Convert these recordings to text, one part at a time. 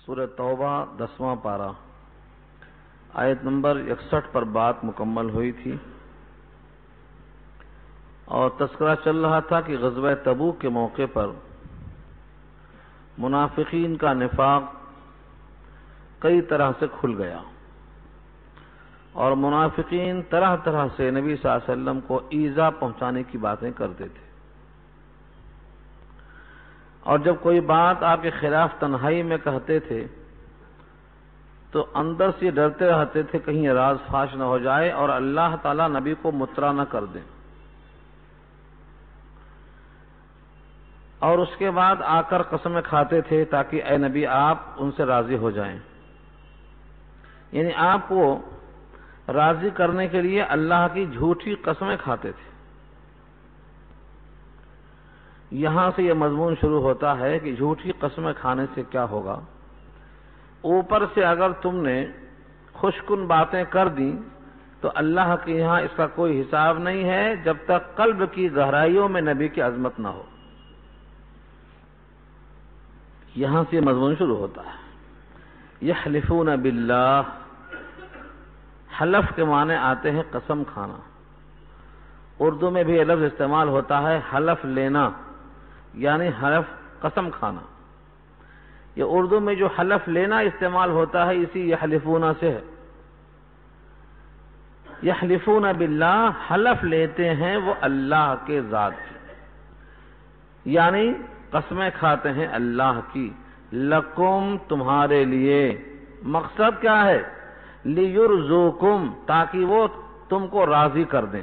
سورہ توبہ 10واں پارہ آیت نمبر 61 پر بات مکمل ہوئی تھی اور تذکرہ چل رہا تھا کہ غزوہ تبوک کے موقع پر منافقین کا نفاق کئی طرح سے کھل گیا اور منافقین طرح طرح سے نبی صلی اللہ علیہ وسلم کو ایذا پہنچانے کی باتیں کرتے تھے، اور جب کوئی بات آپ کے خلاف تنہائی میں کہتے تھے تو اندر سے ڈرتے رہتے تھے کہیں راز فاش نہ ہو جائے اور اللہ تعالیٰ نبی کو مطلع نہ کر دیں، اور اس کے بعد آ کر قسمیں کھاتے تھے تاکہ اے نبی آپ ان سے راضی ہو جائیں، یعنی آپ کو راضی کرنے کے لیے اللہ کی جھوٹی قسمیں کھاتے تھے۔ یہاں سے یہ مضمون شروع ہوتا ہے کہ جھوٹی قسمیں کھانے سے کیا ہوگا۔ اوپر سے اگر تم نے خوشکن باتیں کر دیں تو اللہ کے یہاں اس کا کوئی حساب نہیں ہے جب تک قلب کی گہرائیوں میں نبی کی عظمت نہ ہو۔ یہاں سے یہ مضمون شروع ہوتا ہے۔ یحلفون باللہ، حلف کے معنی آتے ہیں قسم کھانا، اردو میں بھی یہ لفظ استعمال ہوتا ہے حلف لینا، یعنی حلف قسم کھانا۔ یہ اردو میں جو حلف لینا استعمال ہوتا ہے اسی یحلفون سے ہے۔ یحلفون باللہ، حلف لیتے ہیں وہ اللہ کے ذات کی، یعنی قسمیں کھاتے ہیں اللہ کی، لکم تمہارے لیے، مقصد کیا ہے؟ لیرزوکم، تاکہ وہ تم کو راضی کر دیں،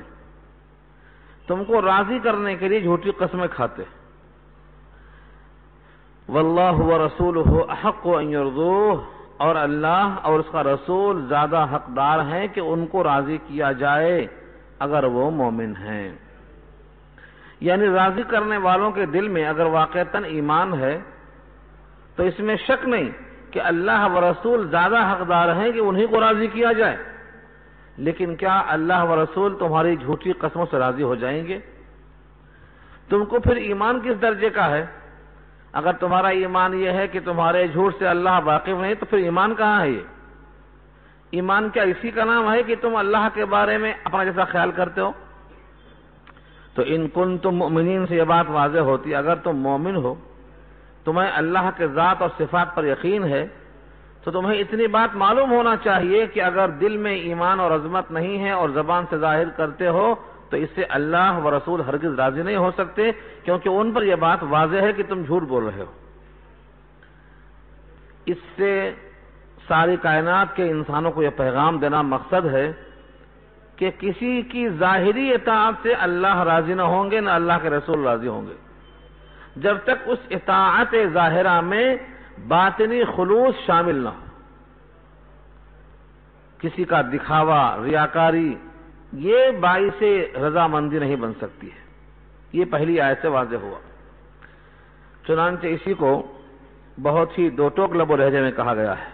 تم کو راضی کرنے کے لیے جھوٹی قسمیں کھاتے۔ واللہ ورسولہ احق ان یرضوہ، اور اللہ اور اس کا رسول زیادہ حقدار ہیں کہ ان کو راضی کیا جائے اگر وہ مومن ہیں۔ یعنی راضی کرنے والوں کے دل میں اگر واقعتاً ایمان ہے تو اس میں شک نہیں کہ اللہ و رسول زیادہ حقدار ہیں کہ انہی کو راضی کیا جائے، لیکن کیا اللہ و رسول تمہاری جھوٹی قسموں سے راضی ہو جائیں گے؟ تم کو پھر ایمان کس درجے کا ہے؟ اگر تمہارا ایمان یہ ہے کہ تمہارے جھوٹ سے اللہ واقف نہیں تو پھر ایمان کہاں ہے؟ یہ ایمان کیا اسی کا نام ہے کہ تم اللہ کے بارے میں اپنا جیسا خیال کرتے ہو؟ تو ان کنتم مؤمنین سے یہ بات واضح ہوتی ہے، اگر تم مومن ہو، تمہیں اللہ کے ذات اور صفات پر یقین ہے، تو تمہیں اتنی بات معلوم ہونا چاہیے کہ اگر دل میں ایمان اور عظمت نہیں ہے اور زبان سے ظاہر کرتے ہو تو اس سے اللہ و رسول ہرگز راضی نہیں ہو سکتے، کیونکہ ان پر یہ بات واضح ہے کہ تم جھوٹ بول رہے ہو۔ اس سے ساری کائنات کے انسانوں کو یہ پیغام دینا مقصد ہے کہ کسی کی ظاہری اطاعت سے اللہ راضی نہ ہوں گے، نہ اللہ کے رسول راضی ہوں گے، جب تک اس اطاعت ظاہرہ میں باطنی خلوص شامل نہ ہو۔ کسی کا دکھاوا، ریاکاری، یہ باعث رضامندی نہیں بن سکتی ہے۔ یہ پہلی آیت سے واضح ہوا۔ چنانچہ اسی کو بہت ہی دو ٹوک لب و لہجے میں کہا گیا ہے،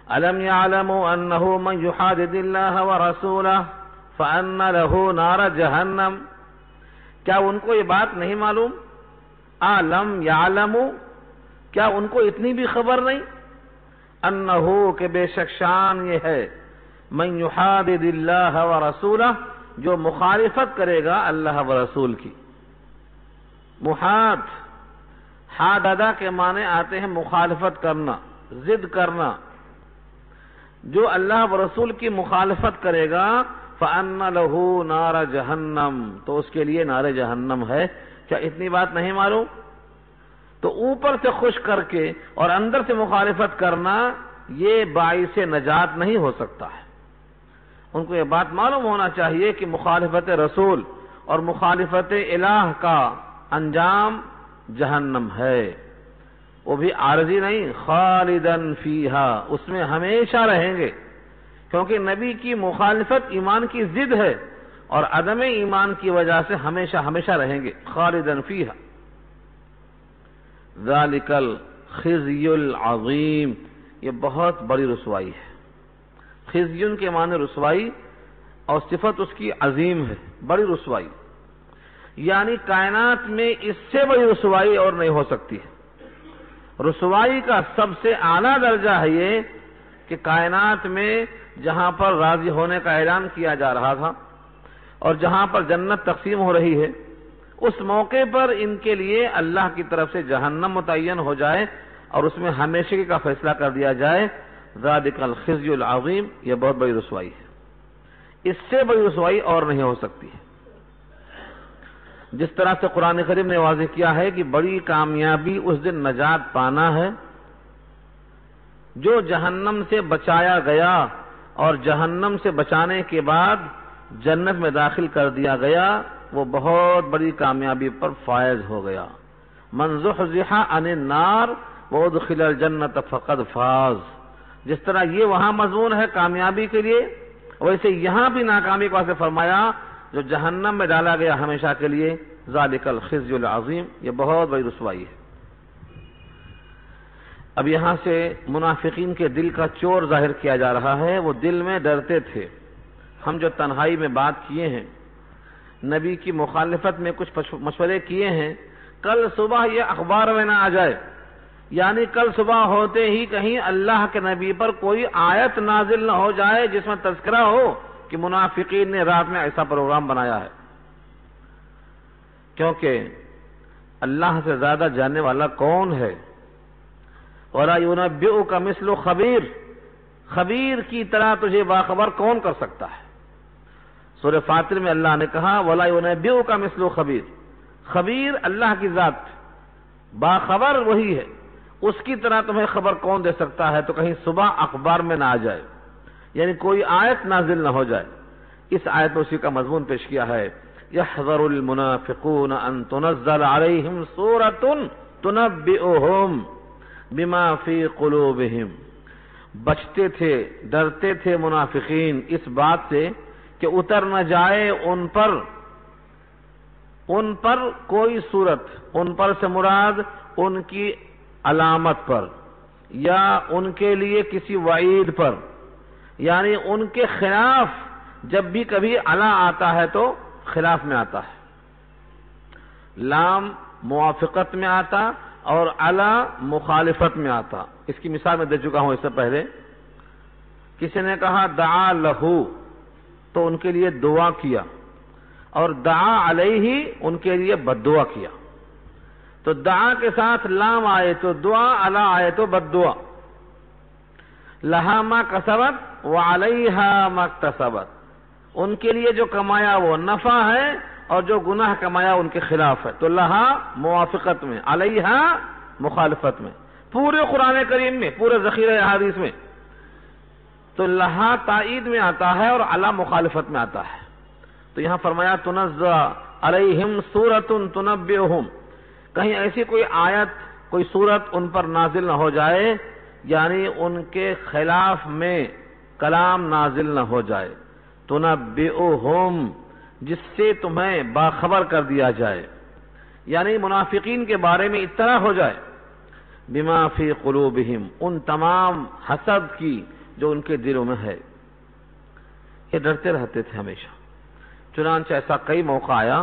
أَلَمْ يَعْلَمُوا أَنَّهُ مَنْ يُحَادِدِ اللَّهَ وَرَسُولَهُ فَأَنَّ لَهُ نَارَ جَهَنَّمَ، کیا ان کو یہ بات نہیں معلوم؟ عالم یعلموا، کیا ان کو اتنی بھی خبر نہیں؟ انہو، کہ بے شک شان یہ ہے، من یحادد اللہ ورسولہ، جو مخالفت کرے گا اللہ و رسول کی۔ محاد، حاددہ کے معنی آتے ہیں مخالفت کرنا، ضد کرنا۔ جو اللہ و رسول کی مخالفت کرے گا فَأَنَّ لَهُ نَارَ جَهَنَّمَ، تو اس کے لیے نار جہنم ہے۔ کیا اتنی بات نہیں معلوم؟ تو اوپر سے خوش کر کے اور اندر سے مخالفت کرنا یہ باعث نجات نہیں ہو سکتا ہے۔ ان کو یہ بات معلوم ہونا چاہیے کہ مخالفت رسول اور مخالفت الہ کا انجام جہنم ہے، وہ بھی عارضی نہیں، خالدن فیہا، اس میں ہمیشہ رہیں گے، کیونکہ نبی کی مخالفت ایمان کی ضد ہے اور عدم ایمان کی وجہ سے ہمیشہ ہمیشہ رہیں گے، خالدن فیہا۔ ذالک الخزی العظیم، یہ بہت بڑی رسوائی ہے۔ خزیون کے معنی رسوائی اور صفت اس کی عظیم ہے، بڑی رسوائی، یعنی کائنات میں اس سے بڑی رسوائی اور نہیں ہو سکتی ہے۔ رسوائی کا سب سے اعلیٰ درجہ ہے یہ کہ کائنات میں جہاں پر راضی ہونے کا اعلان کیا جا رہا تھا اور جہاں پر جنت تقسیم ہو رہی ہے، اس موقع پر ان کے لیے اللہ کی طرف سے جہنم متعین ہو جائے اور اس میں ہمیشگی کا فیصلہ کر دیا جائے، ذالک الخزی العظیم، یہ بہت بڑی رسوائی ہے۔ اس سے بڑی رسوائی اور نہیں ہو سکتی ہے۔ جس طرح سے قرآن کریم نے واضح کیا ہے کہ بڑی کامیابی اس دن نجات پانا ہے، جو جہنم سے بچایا گیا اور جہنم سے بچانے کے بعد جنت میں داخل کر دیا گیا، وہ بہت بڑی کامیابی پر فائز ہو گیا۔ من زحزح عن النار وادخل الجنت فقد فاز۔ جس طرح یہ وہاں مضمون ہے کامیابی کے لیے، ویسے یہاں بھی ناکامی کو ایسے فرمایا جو جہنم میں ڈالا گیا ہمیشہ کے لیے، ذالک الخزی العظیم، یہ بہت بڑی رسوائی ہے۔ اب یہاں سے منافقین کے دل کا چور ظاہر کیا جا رہا ہے، وہ دل میں ڈرتے تھے۔ ہم جو تنہائی میں بات کیے ہیں، نبی کی مخالفت میں کچھ مشورے کیے ہیں، کل صبح یہ اخبار میں نہ آ جائے، یعنی کل صبح ہوتے ہی کہیں اللہ کے نبی پر کوئی آیت نازل نہ ہو جائے جس میں تذکرہ ہو کہ منافقین نے رات میں ایسا پروگرام بنایا ہے، کیونکہ اللہ سے زیادہ جاننے والا کون ہے؟ وَلَا يُنَبِّئُكَ مِثْلُ خبیر، خبیر کی طرح تجھے باخبر کون کر سکتا ہے؟ سورہ فاطر میں اللہ نے کہا وَلَا يُنَبِّئُكَ مِثْلُ خبیر، خبیر اللہ کی ذات، باخبر وہی ہے، اس کی طرح تمہیں خبر کون دے سکتا ہے؟ تو کہیں صبح اخبار میں نہ آ جائے، یعنی کوئی آیت نازل نہ ہو جائے۔ اس آیت میں اسی کا مضمون پیش کیا ہے، يَحْذَرُ الْمُنَافِقُونَ أَن تُنَزَّلَ عَلَيْهِمْ سُورَةٌ تُنَبِّئُهُم بِمَا فِي قُلُوبِهِمْ۔ بچتے تھے، ڈرتے تھے منافقین اس بات سے کہ اتر نہ جائے ان پر کوئی صورت، ان پر سے مراد ان کی علامت پر یا ان کے لیے کسی وعید پر، یعنی ان کے خلاف جب بھی کبھی علا آتا ہے تو خلاف میں آتا ہے، لام موافقت میں آتا اور علا مخالفت میں آتا۔ اس کی مثال میں دے چکا ہوں اس سے پہلے، کسی نے کہا دعا لہو تو ان کے لیے دعا کیا، اور دعا علیہ ان کے لیے بد دعا کیا۔ تو دعا کے ساتھ لام آئے تو دعا، علا آئے تو بد دعا۔ لہا ما کسبت وعلیہا ما اکتسبت، ان کے لیے جو کمایا وہ نفع ہے اور جو گناہ کمایا ان کے خلاف ہے۔ تو لہا موافقت میں، علیہا مخالفت میں، پورے قرآن کریم میں، پورے ذخیرہ احادیث میں تو لہا تائید میں آتا ہے اور علی مخالفت میں آتا ہے۔ تو یہاں فرمایا تنزل علیہم سورۃ تنبئہم، کہیں ایسی کوئی آیت، کوئی سورت ان پر نازل نہ ہو جائے، یعنی ان کے خلاف میں کلام نازل نہ ہو جائے، تنبئہم، جس سے تمہیں باخبر کر دیا جائے، یعنی منافقین کے بارے میں اطلاع ہو جائے، بما فی قلوبہم، ان تمام حسد کی جو ان کے دلوں میں ہے۔ یہ ڈرتے رہتے تھے ہمیشہ، چنانچہ ایسا کئی موقع آیا،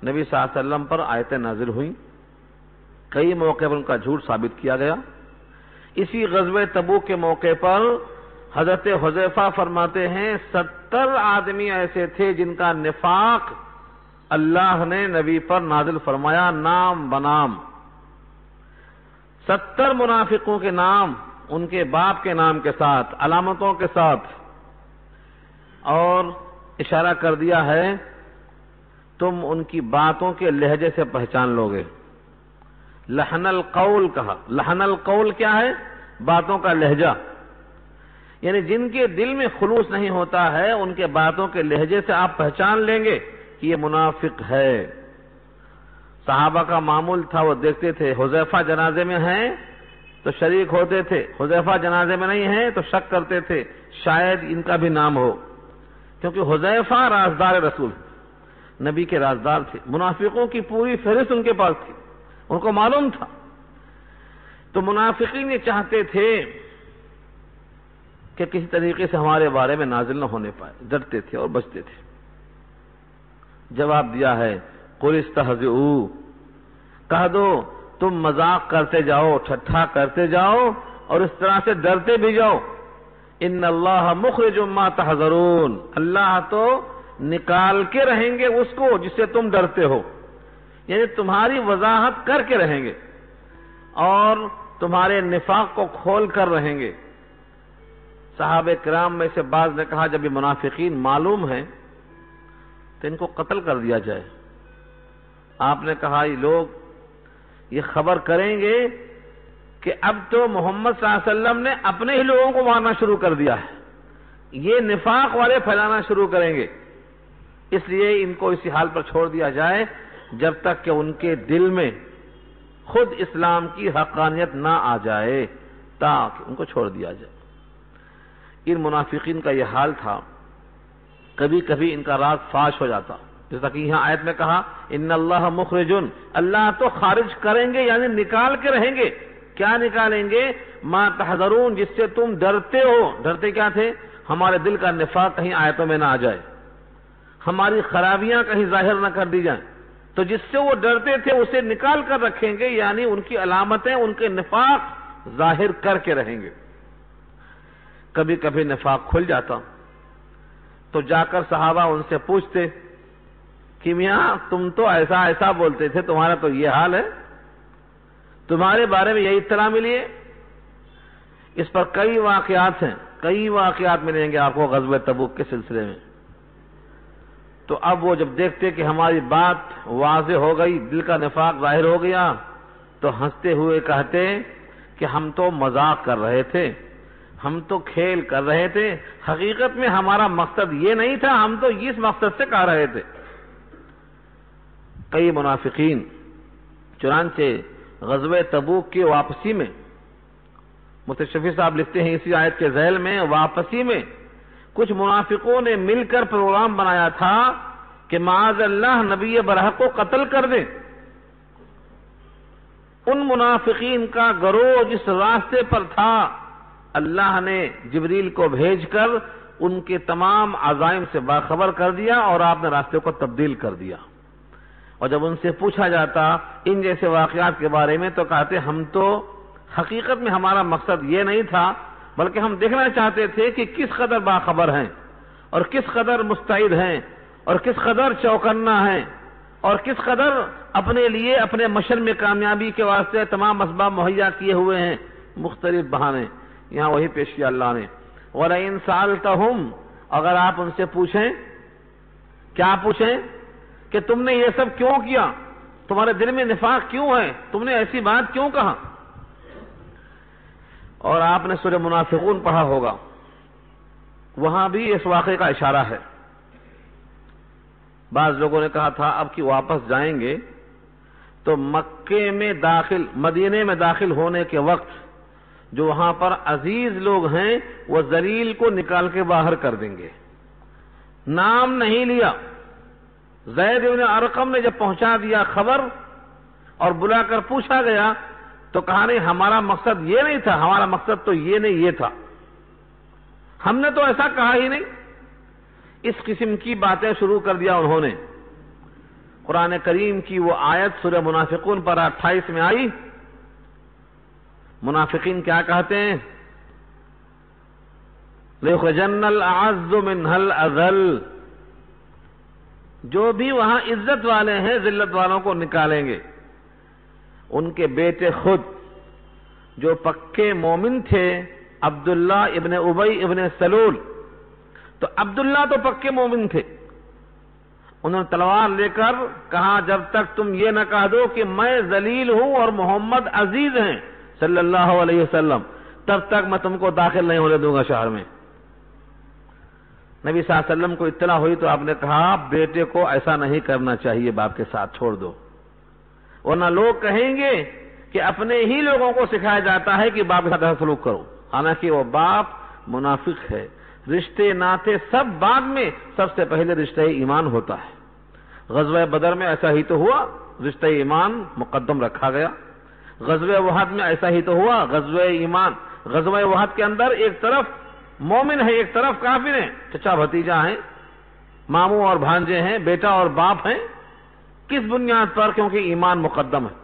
نبی صلی اللہ علیہ وسلم پر آیتیں نازل ہوئیں، کئی موقع پر ان کا جھوٹ ثابت کیا گیا۔ اسی غزوہ تبوک کے موقع پر حضرت حذیفہ فرماتے ہیں 70 آدمی ایسے تھے جن کا نفاق اللہ نے نبی پر نازل فرمایا نام بنام، 70 منافقوں کے نام ان کے باپ کے نام کے ساتھ، علامتوں کے ساتھ، اور اشارہ کر دیا ہے تم ان کی باتوں کے لہجے سے پہچان لوگے۔ لحن القول کہا، لحن القول کیا ہے؟ باتوں کا لہجہ، یعنی جن کے دل میں خلوص نہیں ہوتا ہے ان کے باتوں کے لہجے سے آپ پہچان لیں گے کہ یہ منافق ہے۔ صحابہ کا معمول تھا، وہ دیکھتے تھے حذیفہ جنازے میں ہیں تو شریک ہوتے تھے، حذیفہ جنازے میں نہیں ہیں تو شک کرتے تھے شاید ان کا بھی نام ہو، کیونکہ حذیفہ رازدار رسول، نبی کے رازدار تھے، منافقوں کی پوری فہرست ان کے پاس تھی، ان کو معلوم تھا۔ تو منافقین یہ چاہتے تھے کہ کسی طریقے سے ہمارے بارے میں نازل نہ ہونے پائے، ڈرتے تھے اور بچتے تھے۔ جواب دیا ہے قل استہزئوا، کہہ دو تم مذاق کرتے جاؤ، ٹھٹھا کرتے جاؤ اور اس طرح سے ڈرتے بھی جاؤ۔ ان اللہ مخرج ما تحذرون، اللہ تو نکال کے رہیں گے اس کو جس سے تم ڈرتے ہو، یعنی تمہاری وضاحت کر کے رہیں گے اور تمہارے نفاق کو کھول کر رہیں گے۔ صحابہ کرام میں سے بعض نے کہا جب یہ منافقین معلوم ہیں تو ان کو قتل کر دیا جائے۔ آپ نے کہا یہ لوگ یہ خبر کریں گے کہ اب تو محمد صلی اللہ علیہ وسلم نے اپنے ہی لوگوں کو مارنا شروع کر دیا ہے، یہ نفاق والے پھیلانا شروع کریں گے، اس لیے ان کو اسی حال پر چھوڑ دیا جائے جب تک کہ ان کے دل میں خود اسلام کی حقانیت نہ آ جائے، تاکہ ان کو چھوڑ دیا جائے۔ ان منافقین کا یہ حال تھا، کبھی کبھی ان کا راز فاش ہو جاتا، جیسا کہ یہاں آیت میں کہا ان اللہ مخرجن، اللہ تو خارج کریں گے یعنی نکال کے رہیں گے۔ کیا نکالیں گے؟ ما تحذرون، جس سے تم ڈرتے ہو۔ ڈرتے کیا تھے؟ ہمارے دل کا نفاق کہیں آیتوں میں نہ آ جائے، ہماری خرابیاں کہیں ظاہر نہ کر دی جائیں، تو جس سے وہ ڈرتے تھے اسے نکال کر رکھیں گے، یعنی ان کی علامتیں، ان کے نفاق ظاہر کر کے رہیں گے۔ کبھی کبھی نفاق کھل جاتا تو جا کر صحابہ ان سے پوچھتے کہ میاں تم تو ایسا ایسا بولتے تھے، تمہارا تو یہ حال ہے، تمہارے بارے میں یہی اطلاع ملی ہے۔ اس پر کئی واقعات ہیں، کئی واقعات ملیں گے آپ کو غزوہ تبوک کے سلسلے میں۔ تو اب وہ جب دیکھتے کہ ہماری بات واضح ہو گئی، دل کا نفاق ظاہر ہو گیا، تو ہنستے ہوئے کہتے کہ ہم تو مذاق کر رہے تھے، ہم تو کھیل کر رہے تھے، حقیقت میں ہمارا مقصد یہ نہیں تھا، ہم تو اس مقصد سے کہہ رہے تھے۔ کئی منافقین چنانچہ غزوہ تبوک کی واپسی میں، مفتی شفیع صاحب لکھتے ہیں اسی آیت کے ذیل میں، واپسی میں کچھ منافقوں نے مل کر پروگرام بنایا تھا کہ معاذ اللہ نبی برحق کو قتل کر دیں۔ ان منافقین کا گروہ جس راستے پر تھا، اللہ نے جبریل کو بھیج کر ان کے تمام عزائم سے باخبر کر دیا اور آپ نے راستے کو تبدیل کر دیا۔ اور جب ان سے پوچھا جاتا ان جیسے واقعات کے بارے میں تو کہتے ہم تو حقیقت میں ہمارا مقصد یہ نہیں تھا، بلکہ ہم دیکھنا چاہتے تھے کہ کس قدر باخبر ہیں اور کس قدر مستعد ہیں اور کس قدر چوکنا ہیں اور کس قدر اپنے لیے اپنے مشن میں کامیابی کے واسطے تمام اسباب مہیا کیے ہوئے ہیں، مختلف بہانے۔ یہاں وہی پیش کیا اللہ نے، وَلَئِن سَأَلْتَهُمْ، اگر آپ ان سے پوچھیں، کیا پوچھیں کہ تم نے یہ سب کیوں کیا، تمہارے دل میں نفاق کیوں ہے، تم نے ایسی بات کیوں کہا۔ اور آپ نے سورہ منافقون پڑھا ہوگا، وہاں بھی اس واقعے کا اشارہ ہے۔ بعض لوگوں نے کہا تھا اب کہ واپس جائیں گے تو مکے میں داخل، مدینے میں داخل ہونے کے وقت جو وہاں پر عزیز لوگ ہیں وہ ذلیل کو نکال کے باہر کر دیں گے۔ نام نہیں لیا، زید بن ارقم نے جب پہنچا دیا خبر اور بلا کر پوچھا گیا تو کہا نہیں ہمارا مقصد یہ نہیں تھا، ہمارا مقصد تو یہ نہیں یہ تھا، ہم نے تو ایسا کہا ہی نہیں۔ اس قسم کی باتیں شروع کر دیا انہوں نے۔ قرآن کریم کی وہ آیت سورہ منافقون پر 28 میں آئی، منافقین کیا کہتے ہیں؟ لِيُخْرِجَنَّ الْأَعَزُّ مِنْهَا الْأَذَلَّ، جو بھی وہاں عزت والے ہیں ذلت والوں کو نکالیں گے۔ ان کے بیٹے خود جو پکے مومن تھے، عبداللہ ابن ابی ابن سلول، تو عبداللہ تو پکے مومن تھے، انہوں نے تلوار لے کر کہا جب تک تم یہ نہ کہہ دو کہ میں ذلیل ہوں اور محمد عزیز ہیں صلی اللہ علیہ وسلم، تب تک میں تم کو داخل نہیں ہونے دوں گا شہر میں۔ نبی صلی اللہ علیہ وسلم کو اطلاع ہوئی تو آپ نے کہا بیٹے کو ایسا نہیں کرنا چاہیے، باپ کے ساتھ چھوڑ دو، ورنہ لوگ کہیں گے کہ اپنے ہی لوگوں کو سکھایا جاتا ہے کہ باپ کے ساتھ ایسا سلوک کرو، حالانکہ وہ باپ منافق ہے۔ رشتے ناتے سب بعد میں، سب سے پہلے رشتہ ایمان ہوتا ہے۔ غزوہ بدر میں ایسا ہی تو ہوا، رشتہ ایمان مقدم رکھا گیا۔ غزوہ وحد میں ایسا ہی تو ہوا، غزوہ ایمان، غزوہ وحد کے اندر ایک طرف مومن ہے ایک طرف کافر ہیں، چچا بھتیجا ہیں، ماموں اور بھانجے ہیں، بیٹا اور باپ ہیں۔ کس بنیاد پر؟ کیونکہ ایمان مقدم ہے۔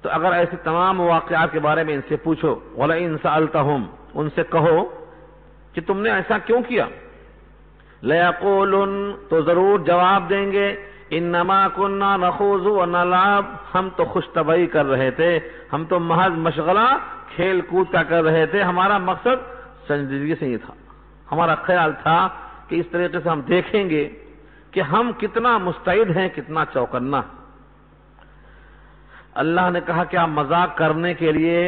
تو اگر ایسے تمام واقعات کے بارے میں ان سے پوچھو، وَلَئِن سَأَلْتَهُمْ، ان سے کہو کہ تم نے ایسا کیوں کیا، لَيَقُولُنَّ، تو ضرور جواب دیں گے، اِنَّمَا كُنَّا نَخُوضُ وَنَلْعَبُ، ہم تو خوش طبعی کر رہے تھے، ہم تو محض مشغلہ کھیل کود کا کر رہے تھے، ہمارا مقصد سنجیدگی سے ہی تھا، ہمارا خیال تھا کہ اس طریقے سے ہم دیکھیں گے کہ ہم کتنا مستعد ہیں، کتنا چوکنا۔ اللہ نے کہا کہ آپ مذاق کرنے کے لیے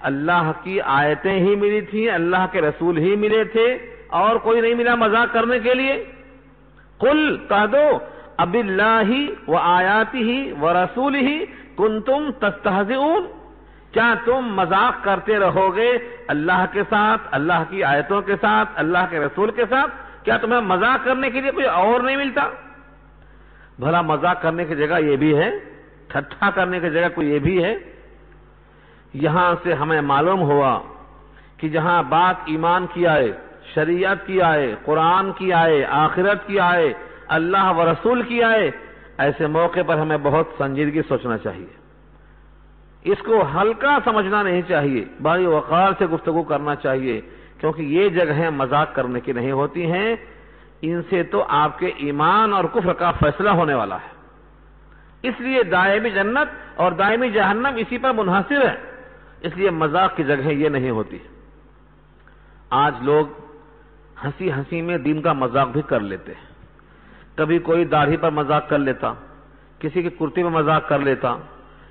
اللہ کی آیتیں ہی ملی تھیں، اللہ کے رسول ہی ملے تھے، اور کوئی نہیں ملا مذاق کرنے کے لیے؟ قل، کہہ دو، اب اللہ و آیاتہ و رسولہ کنتم تستہزئون، کیا تم مذاق کرتے رہو گے اللہ کے ساتھ، اللہ کی آیتوں کے ساتھ، اللہ کے رسول کے ساتھ؟ کیا تمہیں مذاق کرنے کے لیے کوئی اور نہیں ملتا؟ بھلا مذاق کرنے کی جگہ یہ بھی ہے، ٹھٹھا کرنے کی جگہ کوئی یہ بھی ہے؟ یہاں سے ہمیں معلوم ہوا کہ جہاں بات ایمان کی آئے، شریعت کی آئے، قرآن کی آئے، آخرت کی آئے، اللہ و رسول کی آئے، ایسے موقع پر ہمیں بہت سنجیدگی سوچنا چاہیے، اس کو ہلکا سمجھنا نہیں چاہیے، بڑی وقار سے گفتگو کرنا چاہیے، کیونکہ یہ جگہیں مذاق کرنے کی نہیں ہوتی ہیں، ان سے تو آپ کے ایمان اور کفر کا فیصلہ ہونے والا ہے۔ اس لیے دائمی جنت اور دائمی جہنم اسی پر منحصر ہے، اس لیے مذاق کی جگہ یہ نہیں ہوتی۔ آج لوگ ہنسی ہنسی میں دین کا مذاق بھی کر لیتے ہیں، کبھی کوئی داڑھی پر مذاق کر لیتا، کسی کی کرتی پر مذاق کر لیتا،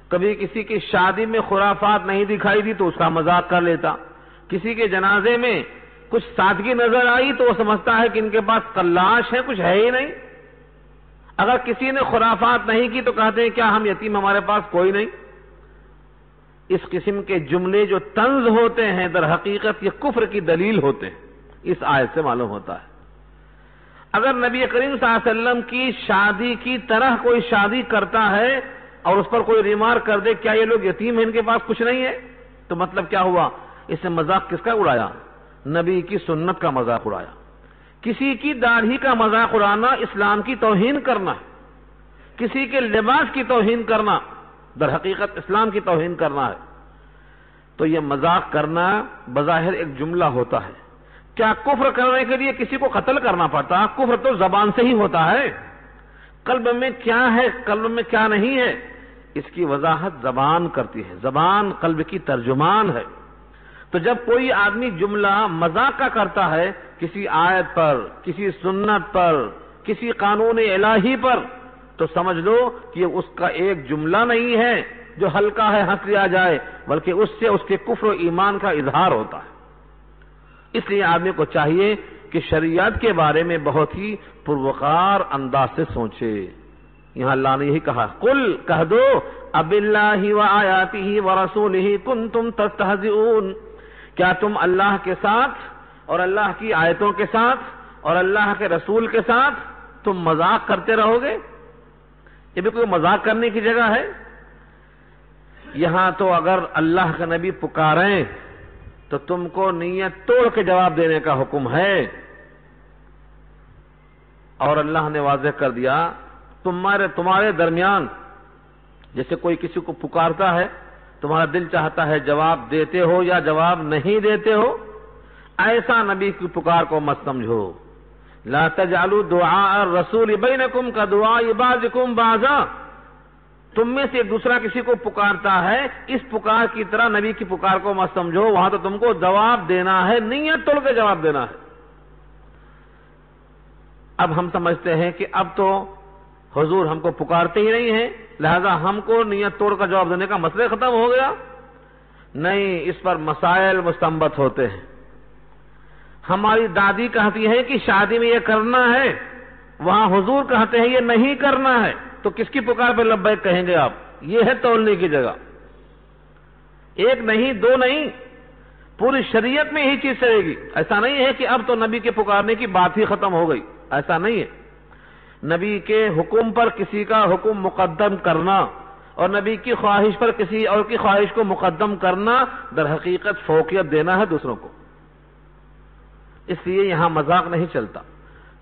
کبھی کسی کی شادی میں خرافات نہیں دکھائی دی تو اس کا مذاق کر لیتا، کسی کے جنازے میں کچھ سادگی نظر آئی تو وہ سمجھتا ہے کہ ان کے پاس قلاش ہے، کچھ ہے ہی نہیں۔ اگر کسی نے خرافات نہیں کی تو کہتے ہیں کیا ہم یتیم، ہمارے پاس کوئی نہیں۔ اس قسم کے جملے جو طنز ہوتے ہیں در حقیقت یہ کفر کی دلیل ہوتے ہیں، اس آیت سے معلوم ہوتا ہے۔ اگر نبی کریم صلی اللہ علیہ وسلم کی شادی کی طرح کوئی شادی کرتا ہے اور اس پر کوئی ریمارک کر دے کیا یہ لوگ یتیم ہیں، ان کے پاس کچھ نہیں ہے، تو مطلب کیا ہوا؟ اس نے مذاق کس کا اڑایا؟ نبی کی سنت کا مذاق اڑایا۔ کسی کی داڑھی کا مذاق اڑانا اسلام کی توہین کرنا ہے، کسی کے لباس کی توہین کرنا در حقیقت اسلام کی توہین کرنا ہے۔ تو یہ مذاق کرنا بظاہر ایک جملہ ہوتا ہے، کیا کفر کرنے کے لیے کسی کو قتل کرنا پڑتا؟ کفر تو زبان سے ہی ہوتا ہے، قلب میں کیا ہے، قلب میں کیا نہیں ہے، اس کی وضاحت زبان کرتی ہے، زبان قلب کی ترجمان ہے۔ تو جب کوئی آدمی جملہ مذاق کا کرتا ہے کسی آیت پر، کسی سنت پر، کسی قانون الہی پر، تو سمجھ لو کہ یہ اس کا ایک جملہ نہیں ہے جو ہلکا ہے ہنس لیا جائے، بلکہ اس سے اس کے کفر و ایمان کا اظہار ہوتا ہے۔ اس لیے آدمی کو چاہیے کہ شریعت کے بارے میں بہت ہی پروقار انداز سے سوچے۔ یہاں اللہ نے یہی کہا، قل، کہہ دو، اب اللہ و آیاتہ و رسولہ کنتم تستہزئون، کیا تم اللہ کے ساتھ اور اللہ کی آیتوں کے ساتھ اور اللہ کے رسول کے ساتھ تم مذاق کرتے رہو گے؟ یہ بھی کوئی مذاق کرنے کی جگہ ہے؟ یہاں تو اگر اللہ کا نبی پکاریں تو تم کو نیت توڑ کے جواب دینے کا حکم ہے، اور اللہ نے واضح کر دیا تمہارے درمیان جیسے کوئی کسی کو پکارتا ہے، تمہارا دل چاہتا ہے جواب دیتے ہو یا جواب نہیں دیتے ہو، ایسا نبی کی پکار کو مت سمجھو۔ لا تجعلوا دعاء الرسول بینکم کدعاء بعضکم بعضا، تم میں سے ایک دوسرا کسی کو پکارتا ہے، اس پکار کی طرح نبی کی پکار کو مت سمجھو، وہاں تو تم کو جواب دینا ہے، نیت توڑ کے جواب دینا ہے۔ اب ہم سمجھتے ہیں کہ اب تو حضور ہم کو پکارتے ہی نہیں ہیں، لہذا ہم کو نیت توڑ کر جواب دینے کا مسئلہ ختم ہو گیا۔ نہیں، اس پر مسائل مستنبط ہوتے ہیں۔ ہماری دادی کہتی ہے کہ شادی میں یہ کرنا ہے، وہاں حضور کہتے ہیں یہ نہیں کرنا ہے، تو کس کی پکار پہ لبیک کہیں گے آپ؟ یہ ہے تولنے کی جگہ۔ ایک نہیں، دو نہیں، پوری شریعت میں یہی چیز چلے گی۔ ایسا نہیں ہے کہ اب تو نبی کے پکارنے کی بات ہی ختم ہو گئی، ایسا نہیں ہے۔ نبی کے حکم پر کسی کا حکم مقدم کرنا اور نبی کی خواہش پر کسی اور کی خواہش کو مقدم کرنا در حقیقت فوقیت دینا ہے دوسروں کو۔ اس لیے یہاں مذاق نہیں چلتا،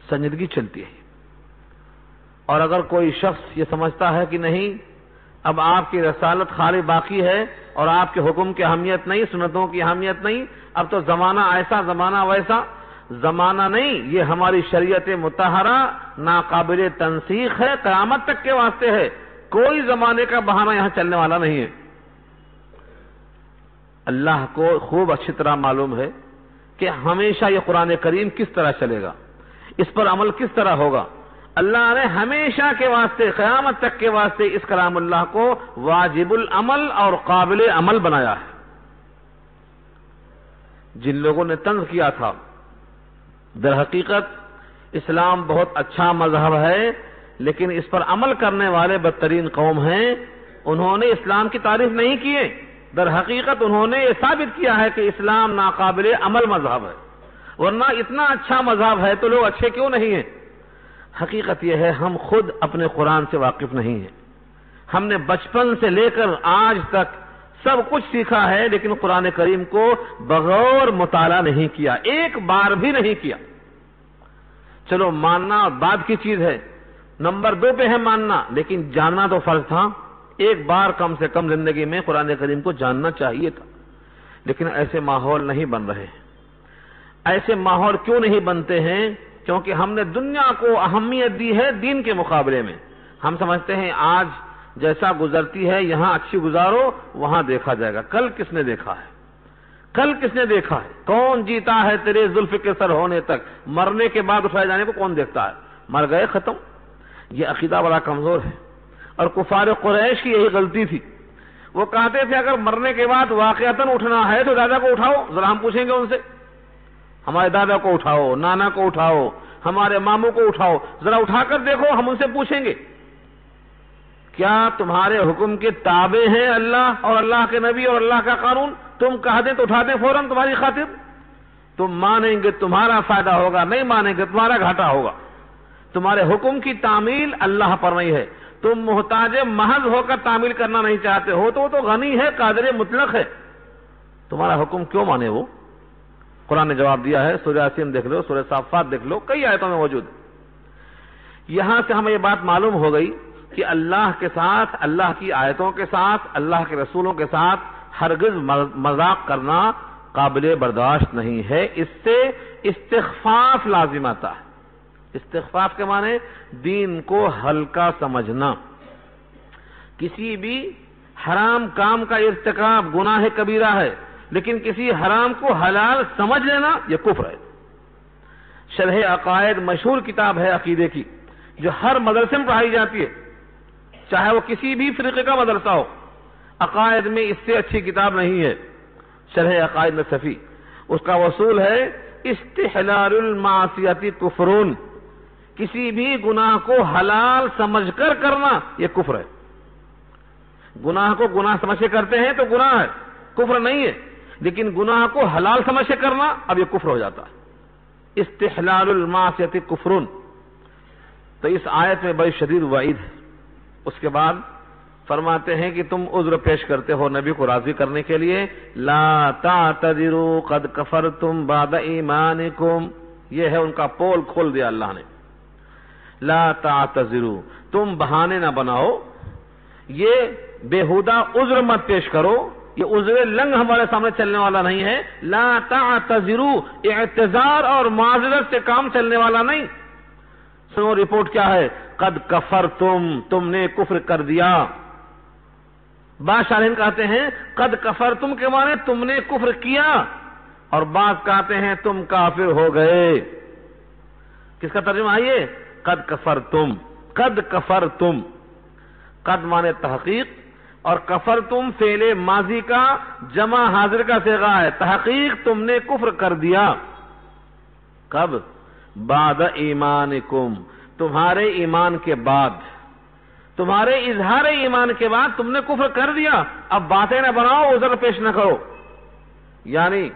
سنجیدگی چلتی ہے۔ اور اگر کوئی شخص یہ سمجھتا ہے کہ نہیں، اب آپ کی رسالت خالی باقی ہے اور آپ کے حکم کی اہمیت نہیں، سنتوں کی اہمیت نہیں. اب تو زمانہ ایسا، زمانہ ویسا. زمانہ نہیں، یہ ہماری شریعت مطہرہ ناقابل تنسیخ ہے، قیامت تک کے واسطے ہے. کوئی زمانے کا بہانہ یہاں چلنے والا نہیں ہے. اللہ کو خوب اچھی طرح معلوم ہے کہ ہمیشہ یہ قرآن کریم کس طرح چلے گا، اس پر عمل کس طرح ہوگا. اللہ نے ہمیشہ کے واسطے، قیامت تک کے واسطے اس کلام اللہ کو واجب العمل اور قابل عمل بنایا ہے. جن لوگوں نے طنز کیا تھا، در حقیقت اسلام بہت اچھا مذہب ہے لیکن اس پر عمل کرنے والے بدترین قوم ہیں. انہوں نے اسلام کی تعریف نہیں کیے، در حقیقت انہوں نے یہ ثابت کیا ہے کہ اسلام ناقابل عمل مذہب ہے. ورنہ اتنا اچھا مذہب ہے تو لوگ اچھے کیوں نہیں ہیں؟ حقیقت یہ ہے ہم خود اپنے قرآن سے واقف نہیں ہیں. ہم نے بچپن سے لے کر آج تک سب کچھ سیکھا ہے لیکن قرآن کریم کو بغور مطالعہ نہیں کیا، ایک بار بھی نہیں کیا. چلو ماننا بعد کی چیز ہے، نمبر 2 پہ ہے ماننا، لیکن جاننا تو فرض تھا. ایک بار کم سے کم زندگی میں قرآن کریم کو جاننا چاہیے تھا. لیکن ایسے ماحول نہیں بن رہے. ایسے ماحول کیوں نہیں بنتے ہیں؟ کیونکہ ہم نے دنیا کو اہمیت دی ہے دین کے مقابلے میں. ہم سمجھتے ہیں آج جیسا گزرتی ہے یہاں اچھی گزارو، وہاں دیکھا جائے گا. کل کس نے دیکھا ہے؟ کل کس نے دیکھا ہے؟ کون جیتا ہے تیرے زلف کے سر ہونے تک؟ مرنے کے بعد اٹھائے جانے کو کون دیکھتا ہے؟ مر گئے، ختم. یہ عقیدہ بڑا کمزور ہے اور کفار قریش کی یہی غلطی تھی. وہ کہتے تھے اگر مرنے کے بعد واقعتاً اٹھنا ہے تو دادا کو اٹھاؤ. ذرا ہم پوچھیں گے ان سے، ہمارے دادا کو اٹھاؤ، نانا کو اٹھاؤ، ہمارے ماموں کو اٹھاؤ، ذرا اٹھا کر دیکھو. ہم ان سے پوچھیں گے کیا تمہارے حکم کے تابع ہیں اللہ اور اللہ کے نبی اور اللہ کا قانون؟ تم کہہ دیں تو اٹھا دیں فوراً تمہاری خاطر. تم مانیں گے تمہارا فائدہ ہوگا، نہیں مانیں گے تمہارا گھاٹا ہوگا. تمہارے حکم کی تعمیل اللہ پر نہیں ہے. تم محتاج محض ہو کر تعمیل کرنا نہیں چاہتے ہو تو وہ تو غنی ہے، قادر مطلق ہے. تمہارا حکم کیوں مانے وہ؟ قرآن نے جواب دیا ہے. سورہ یاسین دیکھ لو، سورہ صافات دیکھ لو، کئی آیتوں میں موجود. یہاں سے ہمیں یہ بات معلوم ہو گئی کہ اللہ کے ساتھ، اللہ کی آیتوں کے ساتھ، اللہ کے رسولوں کے ساتھ ہرگز مذاق کرنا قابل برداشت نہیں ہے. اس سے استخفاف لازم آتا ہے. استخفاف کے معنی دین کو ہلکا سمجھنا. کسی بھی حرام کام کا ارتکاب گناہ کبیرہ ہے لیکن کسی حرام کو حلال سمجھ لینا یہ کفر ہے. شرح عقائد مشہور کتاب ہے عقیدے کی جو ہر مدرسے میں پڑھائی جاتی ہے، چاہے وہ کسی بھی فرقے کا مدرسہ ہو. عقائد میں اس سے اچھی کتاب نہیں ہے شرح عقائد نصفی. اس کا وصول ہے استحلال المعصیت کفرون. کسی بھی گناہ کو حلال سمجھ کر کرنا یہ کفر ہے. گناہ کو گناہ سمجھ کے کرتے ہیں تو گناہ ہے، کفر نہیں ہے. لیکن گناہ کو حلال سمجھ کے کرنا اب یہ کفر ہو جاتا ہے. استحلال المعصیت کفرون. تو اس آیت میں بڑی شدید وعید ہے. اس کے بعد فرماتے ہیں کہ تم عذر پیش کرتے ہو نبی کو راضی کرنے کے لیے. لا تعتذروا قد کفرتم بعد ایمانکم. یہ ہے ان کا پول کھول دیا اللہ نے. لا تعتذروا، تم بہانے نہ بناؤ، یہ بےہودہ عذر مت پیش کرو. یہ عذر لنگ ہمارے سامنے چلنے والا نہیں ہے. لا تعتذروا، اعتذار اور معذرت سے کام چلنے والا نہیں. سنو رپورٹ کیا ہے. قد کفرتم، تم نے کفر کر دیا. بعض شارحین کہتے ہیں قد کفرتم کے معنی تم نے کفر کیا، اور بعض کہتے ہیں تم کافر ہو گئے. کس کا ترجمہ آئیے؟ قد کفرتم. قد کفرتم، قد معنی تحقیق اور کفرتم فعل ماضی کا جمع حاضر کا صیغہ ہے. تحقیق تم نے کفر کر دیا. کب؟ بعد ایمانکم، تمہارے ایمان کے بعد، تمہارے اظہار ایمان کے بعد تم نے کفر کر دیا. اب باتیں نہ بناؤ، عذر پیش نہ کرو. یعنی